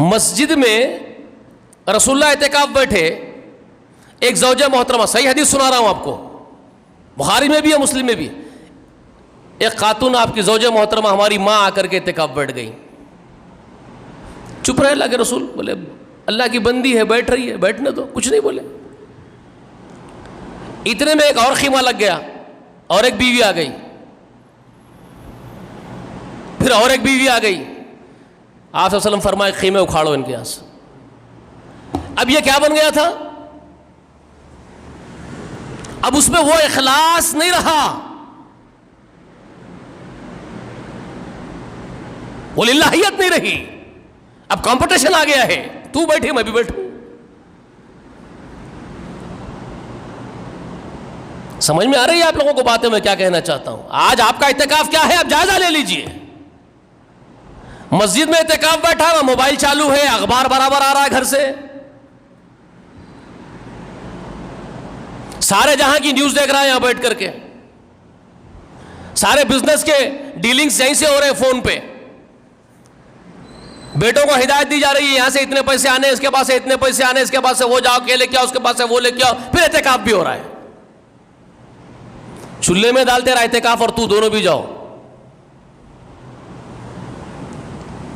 مسجد میں رسول اللہ اعتکاف بیٹھے, ایک زوجہ محترمہ, صحیح حدیث سنا رہا ہوں آپ کو, بخاری میں بھی ہے مسلم میں بھی, ایک خاتون آپ کی زوجہ محترمہ ہماری ماں آ کر کے اعتکاف بیٹھ گئی. چپ رہے اللہ کے رسول, بولے اللہ کی بندی ہے بیٹھ رہی ہے, بیٹھنے دو, کچھ نہیں بولے. اتنے میں ایک اور خیمہ لگ گیا اور ایک بیوی آ گئی, پھر اور ایک بیوی آ گئی. آپ صلی اللہ علیہ وسلم فرمائے خیمے اکھاڑو ان کے یہاں سے. اب یہ کیا بن گیا تھا؟ اب اس میں وہ اخلاص نہیں رہا, وہ للہیت نہیں رہی. اب کمپٹیشن آ گیا ہے, تو بیٹھی میں بھی بیٹھوں. سمجھ میں آ رہی ہے آپ لوگوں کو باتیں میں کیا کہنا چاہتا ہوں؟ آج آپ کا اعتکاف کیا ہے آپ جائزہ لے لیجئے. مسجد میں اعتکاف بیٹھا ہوا, موبائل چالو ہے, اخبار برابر آ رہا ہے گھر سے, سارے جہاں کی نیوز دیکھ رہا ہے یہاں بیٹھ کر کے, سارے بزنس کے ڈیلنگز یہیں سے ہو رہے ہیں فون پہ. بیٹوں کو ہدایت دی جا رہی ہے یہاں سے اتنے پیسے آنے, اس کے پاس سے اتنے پیسے آنے, اس کے پاس سے وہ جاؤ کے لے کے آؤ, اس کے پاس سے وہ لے کے آؤ. پھر اعتکاف بھی ہو رہا ہے, چولہے میں ڈالتے رہا اعتکاف اور تو دونوں بھی جاؤ.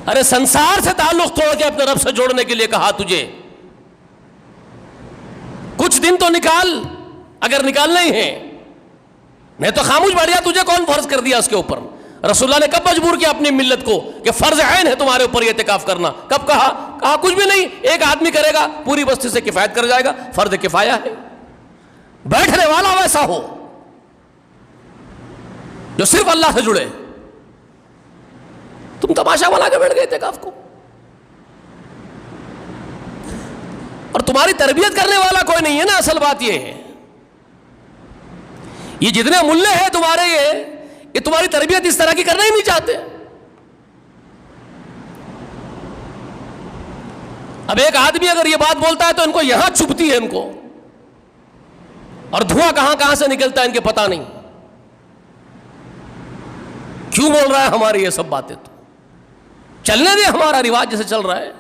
ارے سنسار سے تعلق توڑ کے اپنے رب سے جوڑنے کے لیے کہا تجھے, کچھ دن تو نکال اگر نکالنا ہی ہے, نہیں تو خاموش بیٹھ جا. تجھے کون فرض کر دیا اس کے اوپر؟ رسول اللہ نے کب مجبور کیا اپنی ملت کو کہ فرض عین ہے تمہارے اوپر یہ اعتکاف کرنا؟ کب کہا؟ کہا کچھ بھی نہیں, ایک آدمی کرے گا پوری بستی سے کفایت کر جائے گا, فرض کفایہ ہے. بیٹھنے والا ویسا ہو جو صرف اللہ سے جڑے. تم تماشا بنا کے بیٹھ گئے اعتکاف کو, اور تمہاری تربیت کرنے والا کوئی نہیں ہے نا. اصل بات یہ ہے, یہ جتنے ملے ہیں تمہارے یہ تمہاری تربیت اس طرح کی کرنا ہی نہیں چاہتے. اب ایک آدمی اگر یہ بات بولتا ہے تو ان کو یہاں چبھتی ہے ان کو, اور دھواں کہاں کہاں سے نکلتا ہے ان کے پتہ نہیں. کیوں بول رہا ہے ہماری یہ سب باتیں؟ تو چلنے دے ہمارا رواج جیسے چل رہا ہے.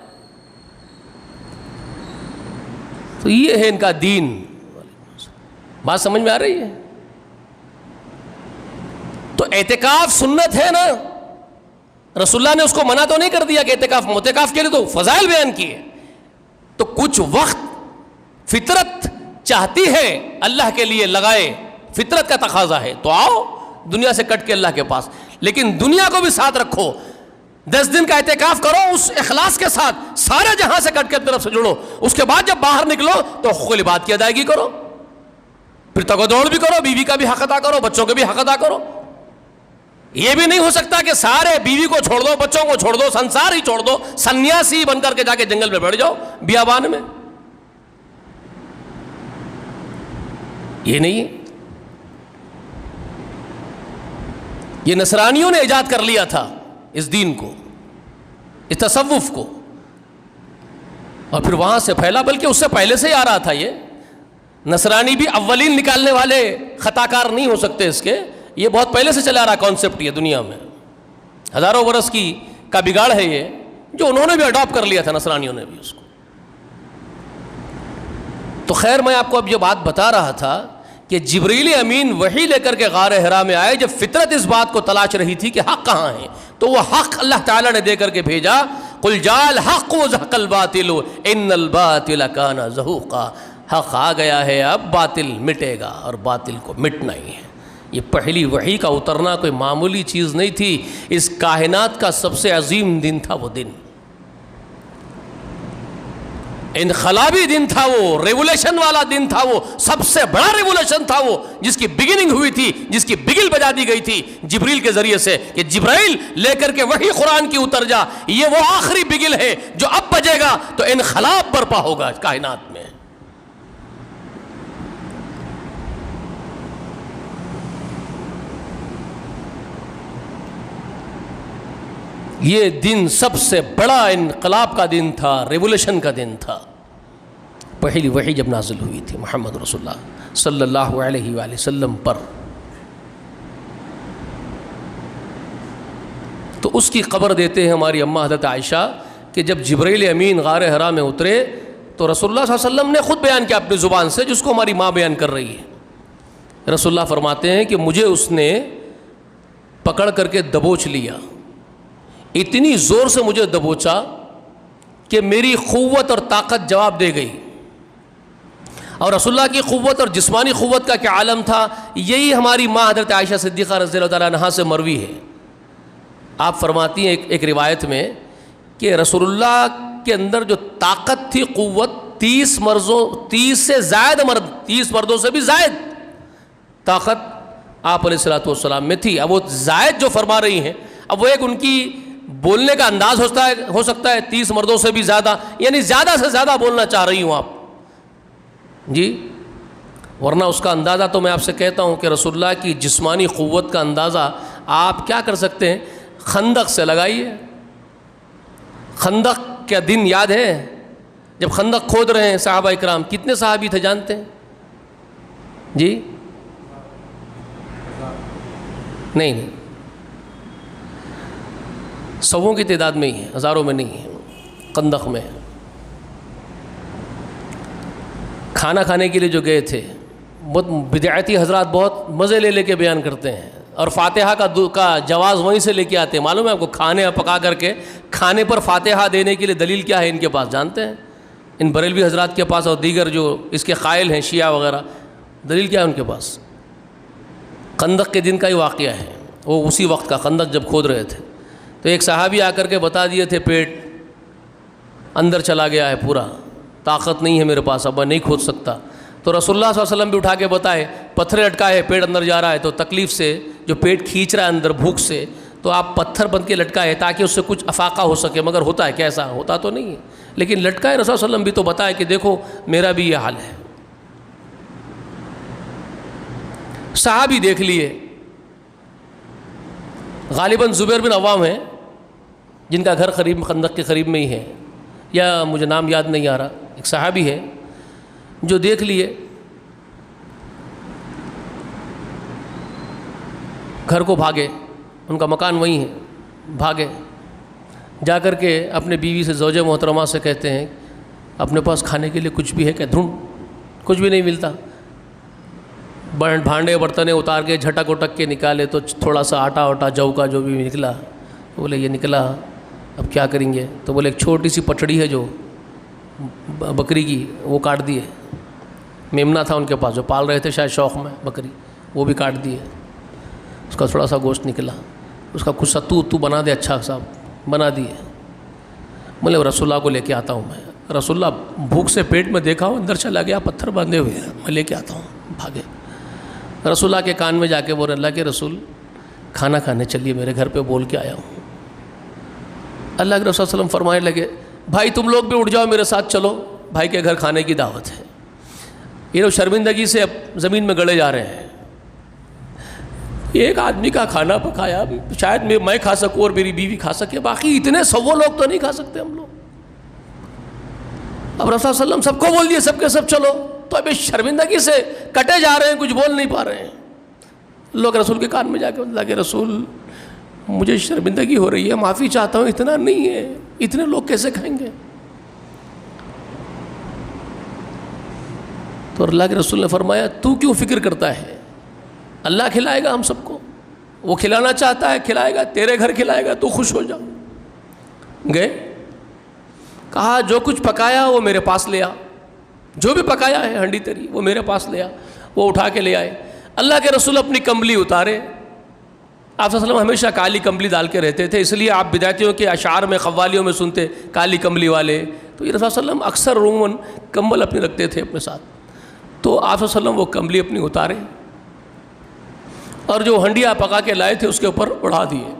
تو یہ ہے ان کا دین. بات سمجھ میں آ رہی ہے؟ تو اعتکاف سنت ہے نا, رسول اللہ نے اس کو منع تو نہیں کر دیا کہ اعتکاف کے لیے تو فضائل بیان کیے. تو کچھ وقت فطرت چاہتی ہے اللہ کے لیے لگائے, فطرت کا تقاضا ہے, تو آؤ دنیا سے کٹ کے اللہ کے پاس, لیکن دنیا کو بھی ساتھ رکھو. 10 دن کا اعتکاف کرو اس اخلاص کے ساتھ, سارے جہاں سے کٹ کے طرف سے جڑو. اس کے بعد جب باہر نکلو تو حقوق العباد کی ادائیگی کرو, پھر تگ و دوڑ بھی کرو, بیوی کا بھی حق ادا کرو, بچوں کے بھی حق ادا کرو. یہ بھی نہیں ہو سکتا کہ سارے بیوی کو چھوڑ دو, بچوں کو چھوڑ دو, سنسار ہی چھوڑ دو, سنیاسی بن کر کے جا کے جنگل میں بیٹھ جاؤ بیابان میں. یہ نہیں ہے. یہ نصرانیوں نے ایجاد کر لیا تھا اس دین کو, اس تصوف کو, اور پھر وہاں سے پھیلا. بلکہ اس سے پہلے سے ہی آ رہا تھا. یہ نصرانی بھی اولین نکالنے والے خطا کار نہیں ہو سکتے اس کے, یہ بہت پہلے سے چلا آ رہا کانسیپٹ یہ دنیا میں, ہزاروں برس کا بگاڑ ہے یہ, جو انہوں نے بھی اڈاپٹ کر لیا تھا نصرانیوں نے بھی اس کو. تو خیر میں آپ کو اب یہ بات بتا رہا تھا کہ جبریل امین وحی لے کر کے غار حرا میں آئے جب فطرت اس بات کو تلاش رہی تھی کہ حق کہاں ہے, تو وہ حق اللہ تعالیٰ نے دے کر کے بھیجا. قل جاء الحق وزهق الباطل ان الباطل کان زہوقا. حق آ گیا ہے, اب باطل مٹے گا اور باطل کو مٹنا ہی ہے. یہ پہلی وحی کا اترنا کوئی معمولی چیز نہیں تھی. اس کائنات کا سب سے عظیم دن تھا وہ دن، انقلابی دن تھا وہ، ریولیشن والا دن تھا وہ، سب سے بڑا ریولیشن تھا وہ، جس کی بگننگ ہوئی تھی، جس کی بگل بجا دی گئی تھی جبریل کے ذریعے سے کہ جبرائیل لے کر کے وحی قرآن کی اتر جا. یہ وہ آخری بگل ہے جو اب بجے گا تو انقلاب برپا ہوگا کائنات میں. یہ دن سب سے بڑا انقلاب کا دن تھا، ریولیشن کا دن تھا. پہلی وحی جب نازل ہوئی تھی محمد رسول اللہ صلی اللہ علیہ وآلہ وسلم پر، تو اس کی خبر دیتے ہیں ہماری اماں حضرت عائشہ کہ جب جبرائیل امین غار حرا میں اترے تو رسول اللہ صلی اللہ علیہ وسلم نے خود بیان کیا اپنی زبان سے، جس کو ہماری ماں بیان کر رہی ہے. رسول اللہ فرماتے ہیں کہ مجھے اس نے پکڑ کر کے دبوچ لیا، اتنی زور سے مجھے دبوچا کہ میری قوت اور طاقت جواب دے گئی. اور رسول اللہ کی قوت اور جسمانی قوت کا کیا عالم تھا، یہی ہماری ماں حضرت عائشہ صدیقہ رضی اللہ تعالیٰ عنہا سے مروی ہے. آپ فرماتی ہیں ایک روایت میں کہ رسول اللہ کے اندر جو طاقت تھی، قوت، 30 سے زائد مرد، 30 مردوں سے بھی زائد طاقت آپ علیہ الصلوۃ والسلام میں تھی. اب وہ زائد جو فرما رہی ہیں، اب وہ ایک ان کی بولنے کا انداز ہو سکتا ہے 30 مردوں سے بھی زیادہ، یعنی زیادہ سے زیادہ بولنا چاہ رہی ہوں آپ جی. ورنہ اس کا اندازہ تو میں آپ سے کہتا ہوں کہ رسول اللہ کی جسمانی قوت کا اندازہ آپ کیا کر سکتے ہیں، خندق سے لگائیے. خندق کیا دن یاد ہے جب خندق کھود رہے ہیں صحابہ اکرام، کتنے صحابی تھے جانتے ہیں جی؟ نہیں، سووں کی تعداد میں ہی ہے، ہزاروں میں نہیں ہے. خندق میں کھانا کھانے کے لیے جو گئے تھے، بہت بدعتی حضرات بہت مزے لے کے بیان کرتے ہیں اور فاتحہ کا جواز وہیں سے لے کے آتے ہیں. معلوم ہے آپ کو، کھانے پکا کر کے کھانے پر فاتحہ دینے کے لیے دلیل کیا ہے ان کے پاس جانتے ہیں؟ ان بریلوی حضرات کے پاس اور دیگر جو اس کے قائل ہیں شیعہ وغیرہ، دلیل کیا ہے ان کے پاس؟ خندق کے دن کا ہی واقعہ ہے. وہ اسی وقت کا خندق جب کھود رہے تھے تو ایک صحابی آ کر کے بتا دیے تھے پیٹ اندر چلا گیا ہے پورا، طاقت نہیں ہے میرے پاس، اب میں نہیں کھود سکتا. تو رسول اللہ صلی اللہ علیہ وسلم بھی اٹھا کے بتائے، پتھر لٹکائے، پیٹ اندر جا رہا ہے تو تکلیف سے جو پیٹ کھینچ رہا ہے اندر بھوک سے، تو آپ پتھر بند کے لٹکائے تاکہ اس سے کچھ افاقہ ہو سکے. مگر ہوتا ہے کیسا؟ ہوتا تو نہیں ہے، لیکن لٹکائے. رسول اللہ علیہ وسلم بھی تو بتائے کہ دیکھو میرا بھی یہ حال ہے. صحابی دیکھ لیے، غالباً زبیر بن عوام ہیں جن کا گھر قریب خندق کے قریب میں ہی ہے، یا مجھے نام یاد نہیں آ رہا. ایک صحابی ہے جو دیکھ لیے، گھر کو بھاگے، ان کا مکان وہیں ہے، بھاگے جا کر کے اپنے بیوی سے، زوجہ محترمہ سے کہتے ہیں اپنے پاس کھانے کے لیے کچھ بھی ہے کہ؟ ڈھونڈ، کچھ بھی نہیں ملتا. بھانڈے برتنے اتار کے جھٹک اٹک کے نکالے تو تھوڑا سا آٹا وٹا جو کا جو بھی نکلا. بولے یہ نکلا، اب کیا کریں گے؟ تو بولے ایک چھوٹی سی پٹڑی ہے جو بکری کی، وہ کاٹ دیے. میمنا تھا ان کے پاس جو پال رہے تھے شاید شوق میں بکری، وہ بھی کاٹ دیے. اس کا تھوڑا سا گوشت نکلا، اس کا کچھ ستو بنا دے، اچھا سا بنا دیے. بولے رسول اللہ کو لے کے آتا ہوں میں. رسول اللہ بھوک سے پیٹ میں دیکھا ہوں اندر چلا گیا، پتھر باندھے ہوئے ہیں، میں لے کے آتا ہوں. بھاگے رسول اللہ کے کان میں جا کے بولے اللہ کے رسول کھانا کھانے چلیے، میرے گھر پہ بول کے آیا ہوں. اللہ کے رسول صلی اللہ علیہ وسلم فرمانے لگے بھائی تم لوگ بھی اٹھ جاؤ میرے ساتھ چلو، بھائی کے گھر کھانے کی دعوت ہے. یہ لوگ شرمندگی سے اب زمین میں گڑے جا رہے ہیں. ایک آدمی کا کھانا پکایا، شاید میں کھا سکوں اور میری بیوی کھا سکے، باقی اتنے 100 لوگ تو نہیں کھا سکتے ہم لوگ. اب رسول صلی اللہ علیہ وسلم سب کو بول دیے سب کے سب چلو، تو ابھی شرمندگی سے کٹے جا رہے ہیں، کچھ بول نہیں پا رہے ہیں. لوگ رسول کے کان میں جا کے اللہ کے رسول مجھے شرمندگی ہو رہی ہے، معافی چاہتا ہوں، اتنا نہیں ہے، اتنے لوگ کیسے کھائیں گے؟ تو اللہ کے رسول نے فرمایا تو کیوں فکر کرتا ہے، اللہ کھلائے گا ہم سب کو، وہ کھلانا چاہتا ہے کھلائے گا، تیرے گھر کھلائے گا، تو خوش ہو جاؤ. گئے، کہا جو کچھ پکایا وہ میرے پاس لے آ، جو بھی پکایا ہے ہنڈی تیری وہ میرے پاس لے آ. وہ اٹھا کے لے آئے. اللہ کے رسول اپنی کمبلی اتارے. آپ صلی اللہ علیہ وسلم ہمیشہ کالی کمبلی ڈال کے رہتے تھے، اس لیے آپ بدعتیوں کے اشعار میں قوالیوں میں سنتے کالی کمبلی والے. تو یہ رسول صلی اللہ علیہ وسلم اکثر عموماً کمبل اپنے رکھتے تھے اپنے ساتھ. تو آپ صلی اللہ علیہ وسلم وہ کمبلی اپنی اتارے اور جو ہنڈیا پکا کے لائے تھے اس کے اوپر اڑا دیے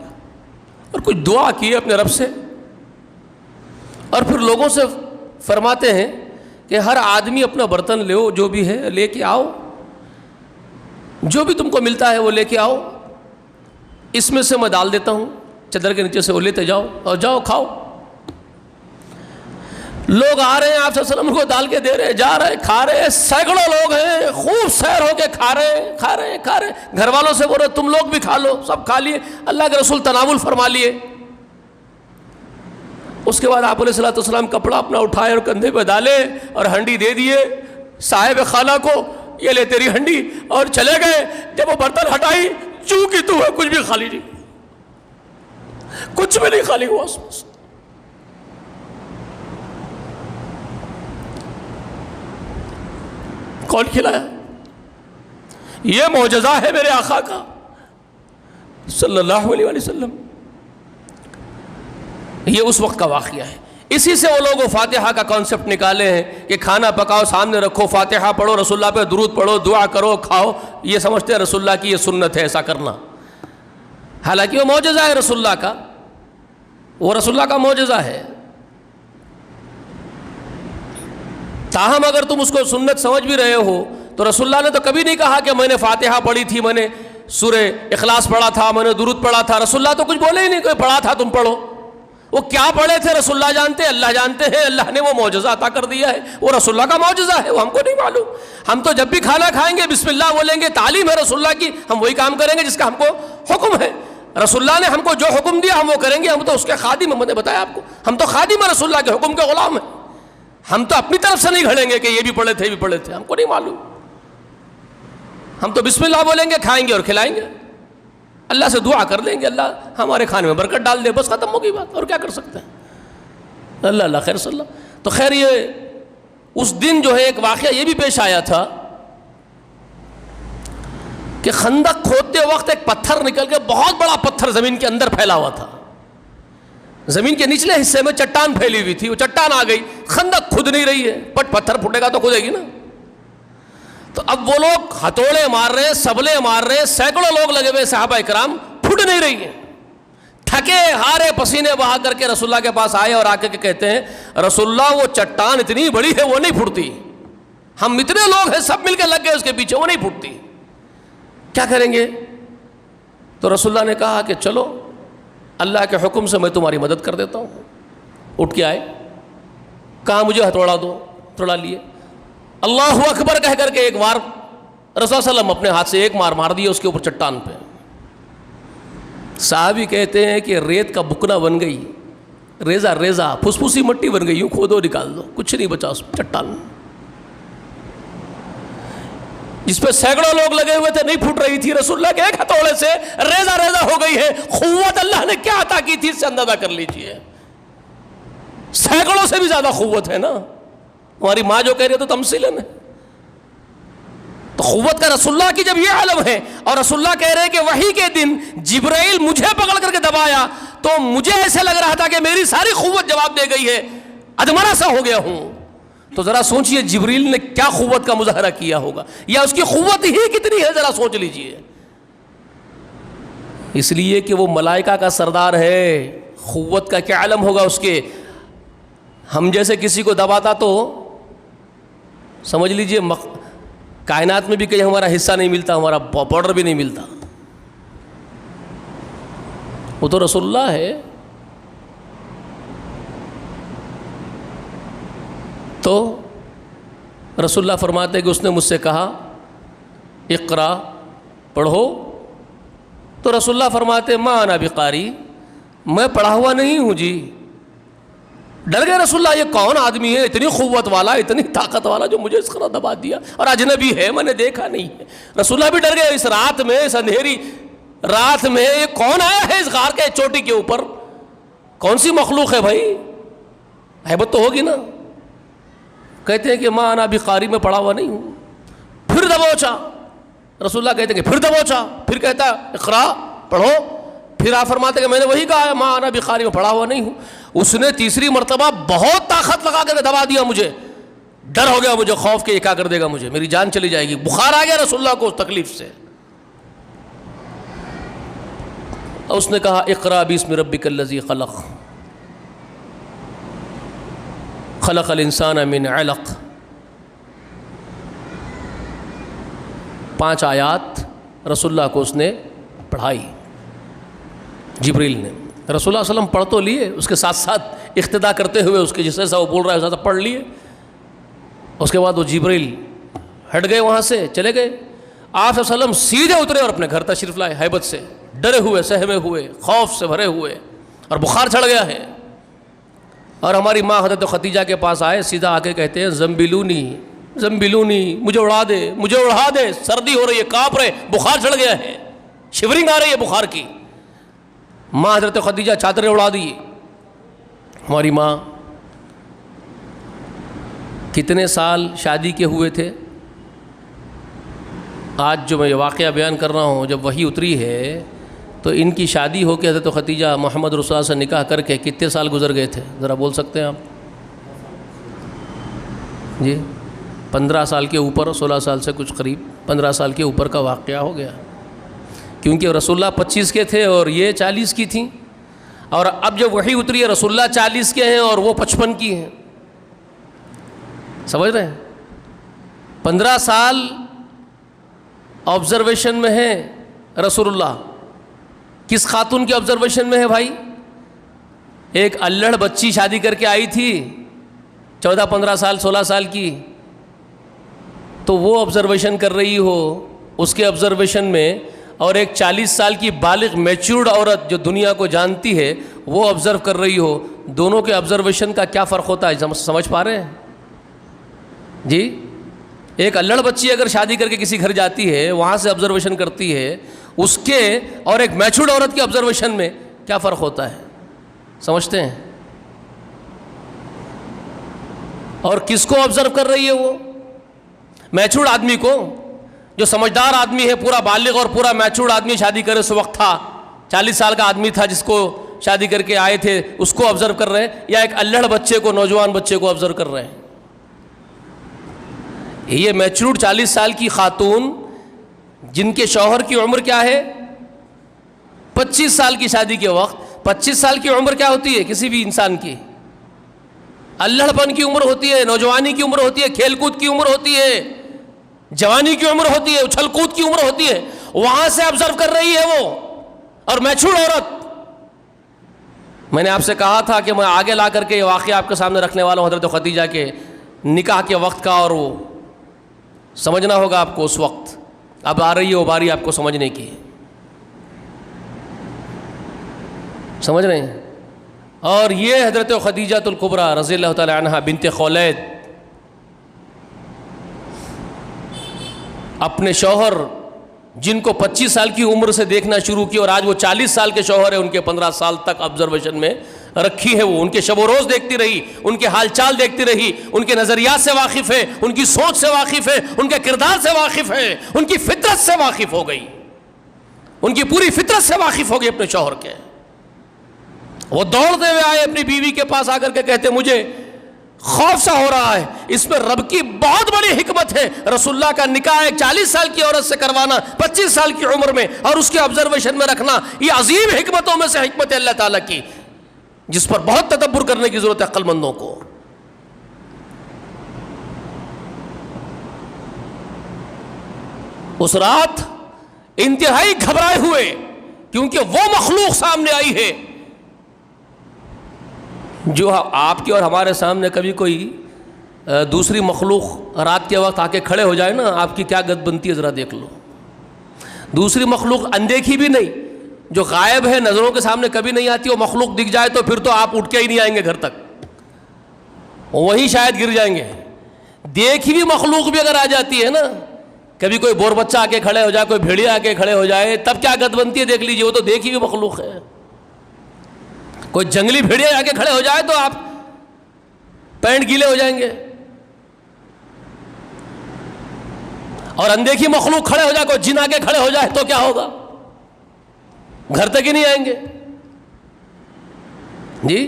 اور کچھ دعا کی اپنے رب سے. اور پھر لوگوں سے فرماتے ہیں کہ ہر آدمی اپنا برتن لو، جو بھی ہے لے کے آؤ، جو بھی تم کو ملتا ہے وہ لے کے آؤ، اس میں سے میں ڈال دیتا ہوں، چادر کے نیچے سے وہ لیتے جاؤ اور جاؤ کھاؤ. لوگ آ رہے ہیں، آپ صلی اللہ علیہ وسلم کو ڈال کے دے رہے ہیں، جا رہے ہیں، کھا رہے ہیں، سینکڑوں لوگ ہیں، خوب سیر ہو کے کھا رہے ہیں. گھر والوں سے بول رہے تم لوگ بھی کھا لو، سب کھا لیے. اللہ کے رسول تناول فرما لیے. اس کے بعد آپ علیہ الصلوۃ والسلام کپڑا اپنا اٹھائے اور کندھے پہ ڈالے اور ہنڈی دے دیے صاحب خانہ کو، یہ لے تیری ہنڈی، اور چلے گئے. جب وہ برتن ہٹائی، چونکہ تو ہے کچھ بھی خالی نہیں، کچھ بھی نہیں خالی ہوا. کون کھلایا؟ یہ معجزہ ہے میرے آقا کا صلی اللہ علیہ وسلم. یہ اس وقت کا واقعہ ہے. اسی سے وہ لوگ فاتحہ کا کانسیپٹ نکالے ہیں کہ کھانا پکاؤ، سامنے رکھو، فاتحہ پڑھو، رسول اللہ پہ درود پڑھو، دعا کرو، کھاؤ. یہ سمجھتے ہیں رسول اللہ کی یہ سنت ہے ایسا کرنا، حالانکہ وہ معجزہ ہے رسول اللہ کا، وہ رسول اللہ کا معجزہ ہے. تاہم اگر تم اس کو سنت سمجھ بھی رہے ہو تو رسول اللہ نے تو کبھی نہیں کہا کہ میں نے فاتحہ پڑھی تھی، میں نے سورہ اخلاص پڑھا تھا، میں نے درود پڑھا تھا. رسول اللہ تو کچھ بولے ہی نہیں کہ پڑھا تھا تم پڑھو. وہ کیا پڑھے تھے رسول اللہ جانتے ہیں، اللہ جانتے ہیں. اللہ نے وہ معجزہ عطا کر دیا ہے، وہ رسول اللہ کا معجزہ ہے، وہ ہم کو نہیں معلوم. ہم تو جب بھی کھانا کھائیں گے بسم اللہ بولیں گے، تعلیم ہے رسول اللہ کی، ہم وہی کام کریں گے جس کا ہم کو حکم ہے. رسول اللہ نے ہم کو جو حکم دیا ہم وہ کریں گے. ہم تو اس کے خادم ہیں، میں نے بتایا آپ کو، ہم تو خادم ہیں رسول اللہ کے، حکم کے غلام ہیں. ہم تو اپنی طرف سے نہیں گھڑیں گے کہ یہ بھی پڑھے تھے، یہ بھی پڑھے تھے، ہم کو نہیں معلوم. ہم تو بسم اللہ بولیں گے، کھائیں گے اور کھلائیں گے، اللہ سے دعا کر لیں گے اللہ ہمارے کھانے میں برکت ڈال دے، بس ختم ہو گئی بات. اور کیا کر سکتے ہیں؟ اللہ خیر صلی اللہ. تو خیر یہ اس دن جو ہے ایک واقعہ یہ بھی پیش آیا تھا کہ خندق کھودتے وقت ایک پتھر نکل کے، بہت بڑا پتھر زمین کے اندر پھیلا ہوا تھا. زمین کے نچلے حصے میں چٹان پھیلی ہوئی تھی، وہ چٹان آ گئی، خندق کھد نہیں رہی ہے. پتھر پھٹے گا تو کھدے گی نا. تو اب وہ لوگ ہتھوڑے مار رہے ہیں، سبلے مار رہے ہیں، سینکڑوں لوگ لگے ہوئے صحابہ کرام، پھٹ نہیں رہی ہیں. تھکے ہارے پسینے بہا کر کے رسول اللہ کے پاس آئے اور آ کے کہتے ہیں رسول اللہ وہ چٹان اتنی بڑی ہے وہ نہیں پھٹتی، ہم اتنے لوگ ہیں سب مل کے لگ گئے اس کے پیچھے، وہ نہیں پھٹتی، کیا کریں گے؟ تو رسول اللہ نے کہا کہ چلو اللہ کے حکم سے میں تمہاری مدد کر دیتا ہوں. اٹھ کے آئے، کہا مجھے ہتھوڑا دو، ہتھوڑا لیے، اللہ اکبر کہہ کر کے ایک بار رسول اللہ علیہ وسلم اپنے ہاتھ سے ایک مار دیا اس کے اوپر چٹان پہ. صحابی کہتے ہیں کہ ریت کا بکنا بن گئی، ریزہ پھسپھوسی مٹی بن گئی، یوں کھودو نکال دو، کچھ نہیں بچا اس چٹان جس پہ سینکڑوں لوگ لگے ہوئے تھے، نہیں پھٹ رہی تھی. رسول اللہ کے ایک ہتھوڑے سے ریزہ ہو گئی ہے. قوت اللہ نے کیا عطا کی تھی اس سے اندازہ کر لیجئے. سینکڑوں سے بھی زیادہ قوت ہے نا. ہماری ماں جو کہہ رہی ہے تو تمثیلاً ہے. تو قوت کا رسول اللہ کی جب یہ علم ہے اور رسول اللہ کہہ رہے کہ وحی کے دن جبرائیل مجھے پکڑ کر کے دبایا تو مجھے ایسے لگ رہا تھا کہ میری ساری قوت جواب دے گئی ہے، ادمرا سا ہو گیا ہوں. تو ذرا سوچئے جبریل نے کیا قوت کا مظاہرہ کیا ہوگا، یا اس کی قوت ہی کتنی ہے، ذرا سوچ لیجئے. اس لیے کہ وہ ملائکہ کا سردار ہے، قوت کا کیا علم ہوگا اس کے. ہم جیسے کسی کو دباتا تو سمجھ لیجئے کائنات میں بھی کہیں ہمارا حصہ نہیں ملتا، ہمارا بارڈر بھی نہیں ملتا. وہ تو رسول اللہ ہے. تو رسول اللہ فرماتے کہ اس نے مجھ سے کہا اقرا، پڑھو. تو رسول اللہ فرماتے ما انا بقاری، میں پڑھا ہوا نہیں ہوں جی. ڈر گئے رسول اللہ، یہ کون آدمی ہے اتنی قوت والا، اتنی طاقت والا جو مجھے اس طرح دبا دیا، اور اجنبی ہے، میں نے دیکھا نہیں ہے. رسول اللہ بھی ڈر گئے. اس رات میں، اس اندھیری رات میں یہ کون آیا ہے اس غار کے چوٹی کے اوپر؟ کون سی مخلوق ہے بھائی؟ ہیبت تو ہوگی نا. کہتے ہیں کہ ماں انا بقاری، میں پڑھا ہوا نہیں ہوں. پھر دبوچا رسول اللہ کہتے ہیں کہ پھر دبوچا، پھر کہتا ہے اقرا، پڑھو، پھر آپ فرماتے ہیں کہ میں نے وہی کہا ہے ما انا بقاری، میں پڑھا ہوا نہیں ہوں۔ اس نے تیسری مرتبہ بہت طاقت لگا کر دبا دیا مجھے، ڈر ہو گیا مجھے، خوف کہ یہ کیا کر دے گا مجھے، میری جان چلی جائے گی، بخار آ گیا رسول اللہ کو اس تکلیف سے۔ اور اس نے کہا اقرا بسم ربک الذی خلق، خلق الانسان من علق۔ 5 آیات رسول اللہ کو اس نے پڑھائی، جبریل نے۔ رسول اللہ صلی اللہ علیہ وسلم پڑھ تو لیے، اس کے ساتھ ساتھ اقتدا کرتے ہوئے اس کے جس جیسا وہ بول رہا ہے اس طرح پڑھ لیے۔ اس کے بعد وہ جبریل ہٹ گئے، وہاں سے چلے گئے۔ آپ صلی اللہ علیہ وسلم سیدھے اترے اور اپنے گھر تشریف لائے، ہیبت سے، ڈرے ہوئے، سہمے ہوئے، خوف سے بھرے ہوئے، اور بخار چڑھ گیا ہے۔ اور ہماری ماں حضرت خدیجہ کے پاس آئے، سیدھا آ کے کہتے ہیں زمبلونی زمبلونی، مجھے اڑا دے، مجھے اڑا دے، سردی ہو رہی ہے، کانپ رہے، بخار چڑھ گیا ہے، شیورنگ آ رہی ہے بخار کی۔ ماں حضرت خدیجہ چادریں اڑا دی۔ ہماری ماں کتنے سال شادی کے ہوئے تھے؟ آج جو میں یہ واقعہ بیان کر رہا ہوں، جب وحی اتری ہے تو ان کی شادی ہو کے حضرت خدیجہ محمد رسول اللہ سے نکاح کر کے کتنے سال گزر گئے تھے؟ ذرا بول سکتے ہیں آپ؟ جی 15 سال کے اوپر، 16 سال سے کچھ قریب 15 سال کے اوپر کا واقعہ ہو گیا، کیونکہ رسول اللہ 25 کے تھے اور یہ 40 کی تھیں، اور اب جب وحی اتری ہے رسول اللہ 40 کے ہیں اور وہ 55 کی ہیں۔ سمجھ رہے ہیں؟ 15 سال آبزرویشن میں ہے رسول اللہ۔ کس خاتون کی آبزرویشن میں ہے بھائی؟ ایک الڑ بچی شادی کر کے آئی تھی 14 15 سال 16 سال کی، تو وہ آبزرویشن کر رہی ہو اس کے آبزرویشن میں، اور ایک 40 سال کی بالغ میچورڈ عورت جو دنیا کو جانتی ہے وہ آبزرو کر رہی ہو، دونوں کے آبزرویشن کا کیا فرق ہوتا ہے؟ سمجھ پا رہے ہیں جی؟ ایک الڑ بچی اگر شادی کر کے کسی گھر جاتی ہے، وہاں سے آبزرویشن کرتی ہے، اس کے اور ایک میچورڈ عورت کے آبزرویشن میں کیا فرق ہوتا ہے؟ سمجھتے ہیں؟ اور کس کو آبزرو کر رہی ہے وہ؟ میچورڈ آدمی کو، جو سمجھدار آدمی ہے، پورا بالغ اور پورا میچورڈ آدمی شادی کرے اس وقت تھا، 40 سال کا آدمی تھا جس کو شادی کر کے آئے تھے، اس کو آبزرو کر رہے ہیں، یا ایک الڑ بچے کو، نوجوان بچے کو آبزرو کر رہے ہیں؟ یہ میچورڈ 40 سال کی خاتون جن کے شوہر کی عمر کیا ہے 25 سال کی شادی کے وقت، 25 سال کی عمر کیا ہوتی ہے کسی بھی انسان کی؟ الڑ پن کی عمر ہوتی ہے، نوجوانی کی عمر ہوتی ہے، کھیل کود کی عمر ہوتی ہے، جوانی کی عمر ہوتی ہے، اچھل کود کی عمر ہوتی ہے، وہاں سے آبزرو کر رہی ہے وہ۔ اور میچورڈ عورت، میں نے آپ سے کہا تھا کہ میں آگے لا کر کے یہ واقعہ آپ کے سامنے رکھنے والا ہوں حضرت خدیجہ کے نکاح کے وقت کا، اور وہ سمجھنا ہوگا آپ کو اس وقت۔ اب آ رہی ہے وہ باری آپ کو سمجھنے کی، سمجھ رہے ہیں؟ اور یہ حضرت خدیجہ الکبریٰ رضی اللہ تعالی عنہا بنت خولید اپنے شوہر جن کو 25 سال کی عمر سے دیکھنا شروع کی، اور آج وہ 40 سال کے شوہر ہیں، ان کے 15 سال تک آبزرویشن میں رکھی ہے، وہ ان کے شب و روز دیکھتی رہی، ان کے حال چال دیکھتی رہی، ان کے نظریات سے واقف ہے، ان کی سوچ سے واقف ہے، ان کے کردار سے واقف ہے، ان کی فطرت سے واقف ہو گئی، ان کی پوری فطرت سے واقف ہو گئی اپنے شوہر کے۔ وہ دوڑتے ہوئے آئے اپنی بیوی کے پاس، آ کر کے کہتے مجھے خوف سا ہو رہا ہے، اس میں رب کی بہت بڑی حکمت ہے، رسول اللہ کا نکاح ایک 40 سال کی عورت سے کروانا 25 سال کی عمر میں، اور اس کے آبزرویشن میں رکھنا، یہ عظیم حکمتوں میں سے حکمت ہے اللہ تعالیٰ کی، جس پر بہت تدبر کرنے کی ضرورت ہے عقل مندوں کو۔ اس رات انتہائی گھبرائے ہوئے، کیونکہ وہ مخلوق سامنے آئی ہے جو آپ کے اور ہمارے سامنے کبھی کوئی دوسری مخلوق رات کے وقت آ کے کھڑے ہو جائے نا، آپ کی کیا گد بنتی ہے ذرا دیکھ لو۔ دوسری مخلوق اندیکھی بھی نہیں، جو غائب ہے، نظروں کے سامنے کبھی نہیں آتی، وہ مخلوق دکھ جائے تو پھر تو آپ اٹھ کے ہی نہیں آئیں گے گھر تک، وہیں شاید گر جائیں گے۔ دیکھی ہوئی مخلوق بھی اگر آ جاتی ہے نا، کبھی کوئی بور بچہ آ کے کھڑے ہو جائے، کوئی بھیڑیا آ کے کھڑے ہو جائے، تب کیا گد بنتی ہے دیکھ لیجئے، وہ تو دیکھی ہوئی مخلوق ہے۔ کوئی جنگلی بھیڑیا آ کے کھڑے ہو جائے تو آپ پینٹ گیلے ہو جائیں گے۔ اور اندیکھی مخلوق کھڑے ہو جائے، کوئی جن آگے کھڑے ہو جائے تو کیا ہوگا؟ گھر تک ہی نہیں آئیں گے. جی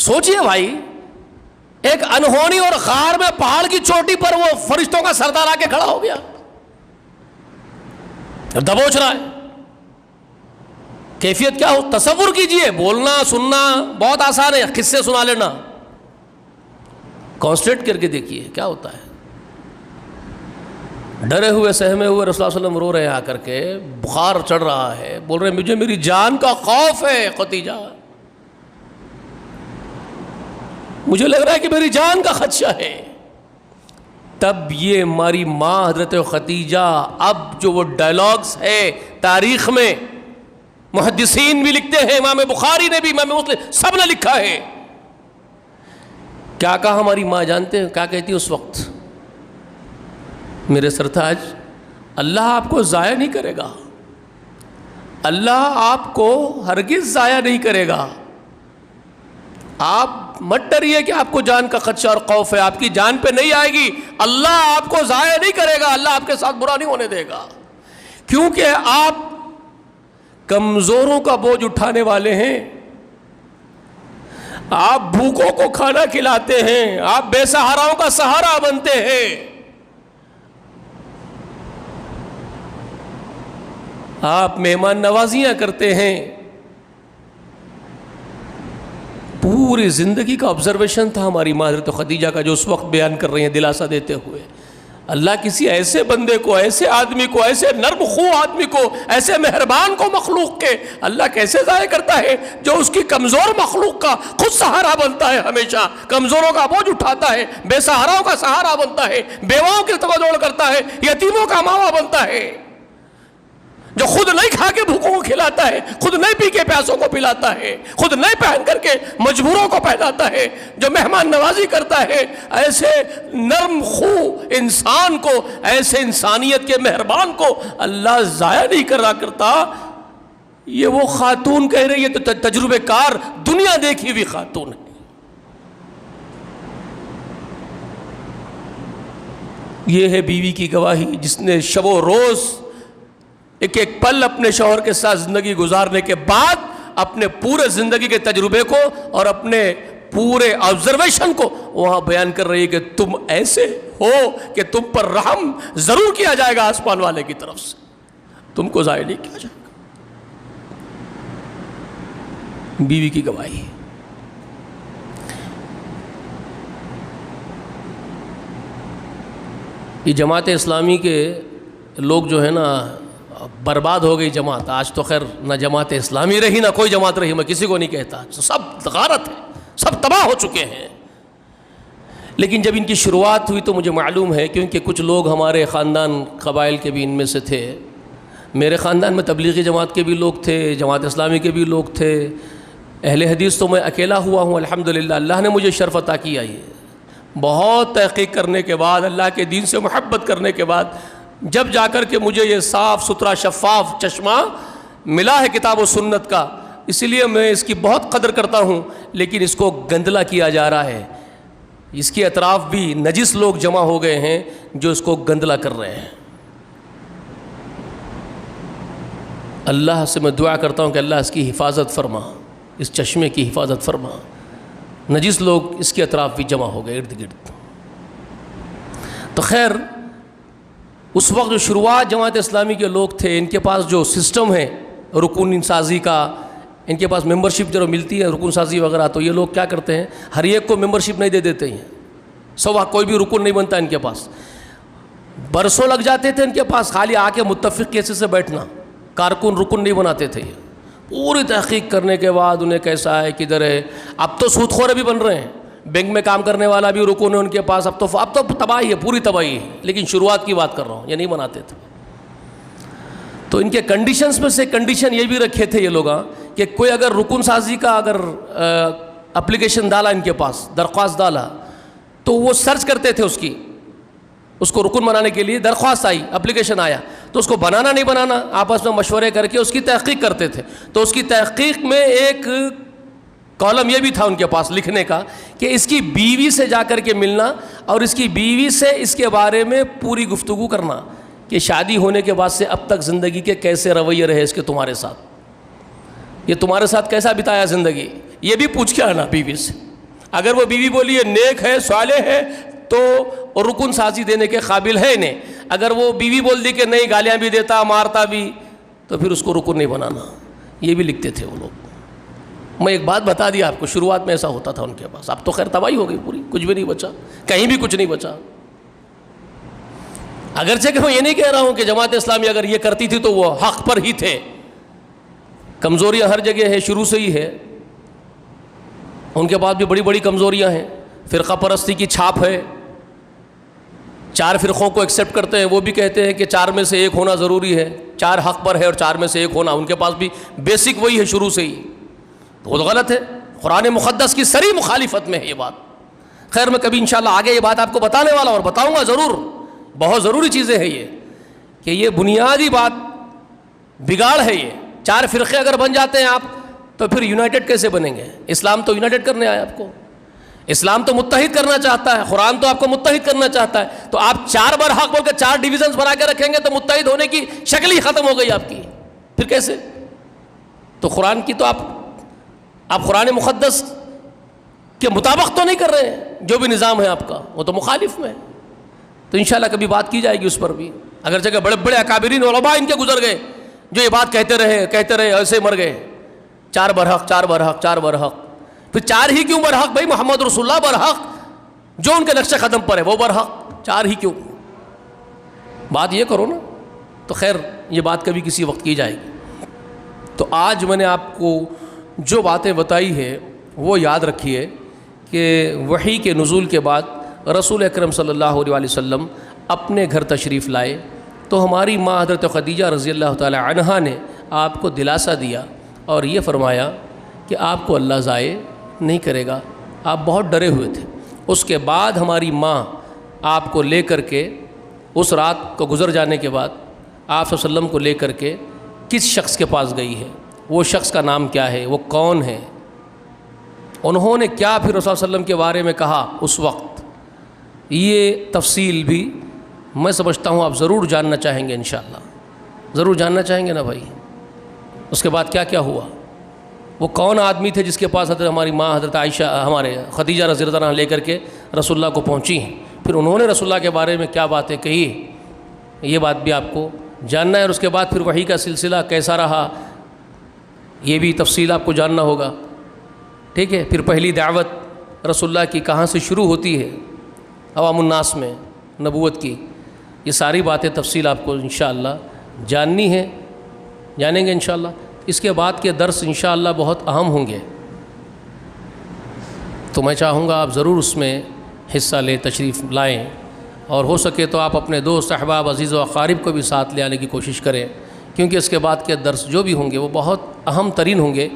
سوچئے بھائی، ایک انہونی اور غار میں پہاڑ کی چوٹی پر وہ فرشتوں کا سردار آ کے کھڑا ہو گیا، دبوچ رہا ہے. کیفیت کیا ہو؟ تصور کیجئے. بولنا سننا بہت آسان ہے، قصے سنا لینا. کانسنٹریٹ کر کے دیکھیے کیا ہوتا ہے. ڈرے ہوئے سہمے ہوئے رسول اللہ صلی اللہ علیہ وسلم رو رہے ہیں، آ کر کے بخار چڑھ رہا ہے، بول رہے ہیں مجھے میری جان کا خوف ہے خدیجہ، مجھے لگ رہا ہے کہ میری جان کا خدشہ ہے. تب یہ ہماری ماں حضرت خدیجہ، اب جو وہ ڈائلاگز ہے تاریخ میں، محدثین بھی لکھتے ہیں، امام بخاری نے بھی، امام مسلم سب نے لکھا ہے. کیا کہا ہماری ماں جانتے ہیں؟ کیا کہتی اس وقت؟ میرے سرتاج، اللہ آپ کو ضائع نہیں کرے گا، اللہ آپ کو ہرگز ضائع نہیں کرے گا. آپ مت ڈریے کہ آپ کو جان کا خدشہ اور خوف ہے، آپ کی جان پہ نہیں آئے گی، اللہ آپ کو ضائع نہیں کرے گا، اللہ آپ کے ساتھ برا نہیں ہونے دے گا. کیونکہ آپ کمزوروں کا بوجھ اٹھانے والے ہیں، آپ بھوکوں کو کھانا کھلاتے ہیں، آپ بے سہاراؤں کا سہارا بنتے ہیں، آپ مہمان نوازیاں کرتے ہیں. پوری زندگی کا آبزرویشن تھا ہماری ماں حضرت خدیجہ کا، جو اس وقت بیان کر رہی ہیں دلاسا دیتے ہوئے. اللہ کسی ایسے بندے کو، ایسے آدمی کو، ایسے نرم خو آدمی کو، ایسے مہربان کو مخلوق کے اللہ کیسے ضائع کرتا ہے، جو اس کی کمزور مخلوق کا خود سہارا بنتا ہے، ہمیشہ کمزوروں کا بوجھ اٹھاتا ہے، بے سہاراؤں کا سہارا بنتا ہے، بیواؤں کی توجہ کرتا ہے، یتیموں کا ماوا بنتا ہے، جو خود نہیں کھا کے بھوکوں کو کھلاتا ہے، خود نہیں پی کے پیاسوں کو پلاتا ہے، خود نہیں پہن کر کے مجبوروں کو پہناتا ہے، جو مہمان نوازی کرتا ہے. ایسے نرم خو انسان کو، ایسے انسانیت کے مہربان کو اللہ ضائع نہیں کرتا. یہ وہ خاتون کہہ رہی ہے تو تجربے کار دنیا دیکھی ہوئی خاتون ہے. یہ ہے بیوی کی گواہی، جس نے شب و روز ایک ایک پل اپنے شوہر کے ساتھ زندگی گزارنے کے بعد اپنے پورے زندگی کے تجربے کو اور اپنے پورے آبزرویشن کو وہاں بیان کر رہی ہے کہ تم ایسے ہو کہ تم پر رحم ضرور کیا جائے گا آسمان والے کی طرف سے، تم کو ضائع نہیں کیا جائے گا. بیوی کی گواہی. یہ جماعت اسلامی کے لوگ جو ہے نا، برباد ہو گئی جماعت. آج تو خیر نہ جماعت اسلامی رہی نہ کوئی جماعت رہی، میں کسی کو نہیں کہتا، سب غارت ہے، سب تباہ ہو چکے ہیں. لیکن جب ان کی شروعات ہوئی تو مجھے معلوم ہے، کیونکہ کچھ لوگ ہمارے خاندان قبائل کے بھی ان میں سے تھے. میرے خاندان میں تبلیغی جماعت کے بھی لوگ تھے، جماعت اسلامی کے بھی لوگ تھے. اہل حدیث تو میں اکیلا ہوا ہوں الحمدللہ، اللہ نے مجھے شرف عطا کیا. یہ بہت تحقیق کرنے کے بعد، اللہ کے دین سے محبت کرنے کے بعد جب جا کر کے مجھے یہ صاف ستھرا شفاف چشمہ ملا ہے کتاب و سنت کا، اسی لیے میں اس کی بہت قدر کرتا ہوں. لیکن اس کو گندلا کیا جا رہا ہے، اس کے اطراف بھی نجس لوگ جمع ہو گئے ہیں جو اس کو گندلا کر رہے ہیں. اللہ سے میں دعا کرتا ہوں کہ اللہ اس کی حفاظت فرما، اس چشمے کی حفاظت فرما. نجس لوگ اس کے اطراف بھی جمع ہو گئے ارد گرد. تو خیر، اس وقت جو شروعات جماعت اسلامی کے لوگ تھے، ان کے پاس جو سسٹم ہے رکن سازی کا، ان کے پاس ممبرشپ جو ملتی ہے رکن سازی وغیرہ، تو یہ لوگ کیا کرتے ہیں، ہر ایک کو ممبرشپ نہیں دے دیتے ہیں. کوئی بھی رکن نہیں بنتا ان کے پاس. برسوں لگ جاتے تھے ان کے پاس خالی آ کے متفق کیسے سے بیٹھنا، کارکن رکن نہیں بناتے تھے. پوری تحقیق کرنے کے بعد انہیں کیسا ہے کدھر ہے. اب تو سود خور بھی بن رہے ہیں، بینک میں کام کرنے والا بھی رکن ہے ان کے پاس. اب تو تباہی ہے، پوری تباہی ہے. لیکن شروعات کی بات کر رہا ہوں، یہ نہیں بناتے تھے. تو ان کے کنڈیشنز میں سے کنڈیشن یہ بھی رکھے تھے یہ لوگ کہ کوئی اگر رکن سازی کا اگر اپلیکیشن ڈالا ان کے پاس، درخواست ڈالا، تو وہ سرچ کرتے تھے اس کو رکن بنانے کے لیے. درخواست آئی، اپلیکیشن آیا، تو اس کو بنانا نہیں بنانا آپس میں مشورے کر کے اس کی تحقیق کرتے تھے. تو اس کی تحقیق میں ایک کالم یہ بھی تھا ان کے پاس لکھنے کا کہ اس کی بیوی سے جا کر کے ملنا اور اس کی بیوی سے اس کے بارے میں پوری گفتگو کرنا کہ شادی ہونے کے بعد سے اب تک زندگی کے کیسے رویے رہے اس کے تمہارے ساتھ, یہ تمہارے ساتھ کیسا بتایا زندگی, یہ بھی پوچھ کے آنا بیوی سے. اگر وہ بیوی بولی ہے نیک ہے صالح ہے تو رکن سازی دینے کے قابل ہے انہیں. اگر وہ بیوی بول دی کہ نہیں گالیاں بھی دیتا مارتا بھی تو پھر اس کو رکن نہیں بنانا. یہ بھی لکھتے تھے وہ لوگ. میں ایک بات بتا دیا آپ کو, شروعات میں ایسا ہوتا تھا ان کے پاس. اب تو خیر تباہی ہو گئی پوری, کچھ بھی نہیں بچا, کہیں بھی کچھ نہیں بچا. اگرچہ کہ میں یہ نہیں کہہ رہا ہوں کہ جماعت اسلامی اگر یہ کرتی تھی تو وہ حق پر ہی تھے, کمزوریاں ہر جگہ ہے, شروع سے ہی ہے. ان کے پاس بھی بڑی بڑی کمزوریاں ہیں. فرقہ پرستی کی چھاپ ہے, 4 فرقوں کو ایکسیپٹ کرتے ہیں. وہ بھی کہتے ہیں کہ 4 میں سے ایک ہونا ضروری ہے, 4 حق پر ہے اور 4 میں سے ایک ہونا. ان کے پاس بھی بیسک وہی ہے شروع سے ہی. بہت غلط ہے, قرآن مقدس کی صریح مخالفت میں ہے یہ بات. خیر میں کبھی انشاءاللہ آگے یہ بات آپ کو بتانے والا اور بتاؤں گا ضرور. بہت ضروری چیزیں ہیں یہ, کہ یہ بنیادی بات بگاڑ ہے یہ. 4 فرقے اگر بن جاتے ہیں آپ تو پھر یونائٹڈ کیسے بنیں گے؟ اسلام تو یونائٹڈ کرنے آیا آپ کو, اسلام تو متحد کرنا چاہتا ہے, قرآن تو آپ کو متحد کرنا چاہتا ہے. تو آپ 4 برحق بول کے 4 ڈویژنز بنا کے رکھیں گے تو متحد ہونے کی شکل ہی ختم ہو گئی آپ کی. پھر کیسے؟ تو قرآن کی تو آپ قرآن مقدس کے مطابق تو نہیں کر رہے ہیں. جو بھی نظام ہے آپ کا وہ تو مخالف میں ہے. تو انشاءاللہ کبھی بات کی جائے گی اس پر بھی. اگر جگہ بڑے بڑے اکابرین علماء ان کے گزر گئے جو یہ بات کہتے رہے ایسے مر گئے. 4 برحق 4 برحق 4 برحق. پھر 4 ہی کیوں برحق بھائی؟ محمد رسول اللہ برحق, جو ان کے نقش قدم پر ہے وہ برحق. 4 ہی کیوں؟ بات یہ کرو نا. تو خیر یہ بات کبھی کسی وقت کی جائے گی. تو آج میں نے آپ کو جو باتیں بتائی ہے وہ یاد رکھیے کہ وحی کے نزول کے بعد رسول اکرم صلی اللہ علیہ وسلم اپنے گھر تشریف لائے تو ہماری ماں حضرت خدیجہ رضی اللہ تعالی عنہا نے آپ کو دلاسا دیا اور یہ فرمایا کہ آپ کو اللہ ضائع نہیں کرے گا. آپ بہت ڈرے ہوئے تھے. اس کے بعد ہماری ماں آپ کو لے کر کے اس رات کو گزر جانے کے بعد آپ صلی اللہ علیہ وسلم کو لے کر کے کس شخص کے پاس گئی ہے, وہ شخص کا نام کیا ہے, وہ کون ہے, انہوں نے کیا پھر رسول صلی اللہ علیہ وسلم کے بارے میں کہا اس وقت, یہ تفصیل بھی میں سمجھتا ہوں آپ ضرور جاننا چاہیں گے انشاءاللہ. ضرور جاننا چاہیں گے نا بھائی. اس کے بعد کیا کیا ہوا, وہ کون آدمی تھے جس کے پاس ہماری ماں حضرت عائشہ ہمارے خدیجہ رضی اللہ عنہا لے کر کے رسول اللہ کو پہنچی ہیں. پھر انہوں نے رسول اللہ کے بارے میں کیا باتیں کہی, یہ بات بھی آپ کو جاننا ہے. اور اس کے بعد پھر وحی کا سلسلہ کیسا رہا یہ بھی تفصیل آپ کو جاننا ہوگا. ٹھیک ہے. پھر پہلی دعوت رسول اللہ کی کہاں سے شروع ہوتی ہے عوام الناس میں نبوت کی, یہ ساری باتیں تفصیل آپ کو انشاءاللہ جاننی ہے, جانیں گے انشاءاللہ. اس کے بعد کے درس انشاءاللہ بہت اہم ہوں گے, تو میں چاہوں گا آپ ضرور اس میں حصہ لیں, تشریف لائیں, اور ہو سکے تو آپ اپنے دوست احباب عزیز و اقارب کو بھی ساتھ لے آنے کی کوشش کریں, کیونکہ اس کے بعد کے درس جو بھی ہوں گے وہ بہت اہم ترین ہوں گے.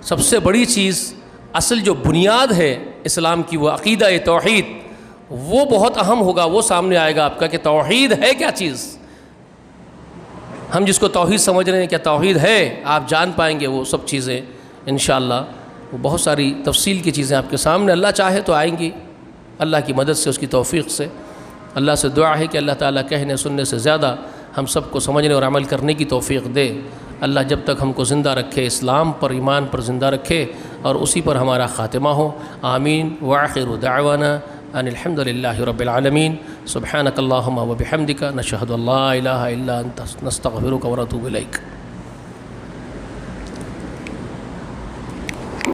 سب سے بڑی چیز, اصل جو بنیاد ہے اسلام کی, وہ عقیدہ توحید, وہ بہت اہم ہوگا. وہ سامنے آئے گا آپ کا کہ توحید ہے کیا چیز. ہم جس کو توحید سمجھ رہے ہیں کیا توحید ہے, آپ جان پائیں گے وہ سب چیزیں انشاءاللہ. وہ بہت ساری تفصیل کی چیزیں آپ کے سامنے اللہ چاہے تو آئیں گی, اللہ کی مدد سے, اس کی توفیق سے. اللہ سے دعا ہے کہ اللہ تعالیٰ کہنے سننے سے زیادہ ہم سب کو سمجھنے اور عمل کرنے کی توفیق دے. اللہ جب تک ہم کو زندہ رکھے, اسلام پر ایمان پر زندہ رکھے اور اسی پر ہمارا خاتمہ ہو. آمین. وآخر دعوانا ان الحمد للہ رب العالمین. سبحانک اللہم و بحمدک نشہد ان لا الہ الا انت نستغفرک ونتوب الیک.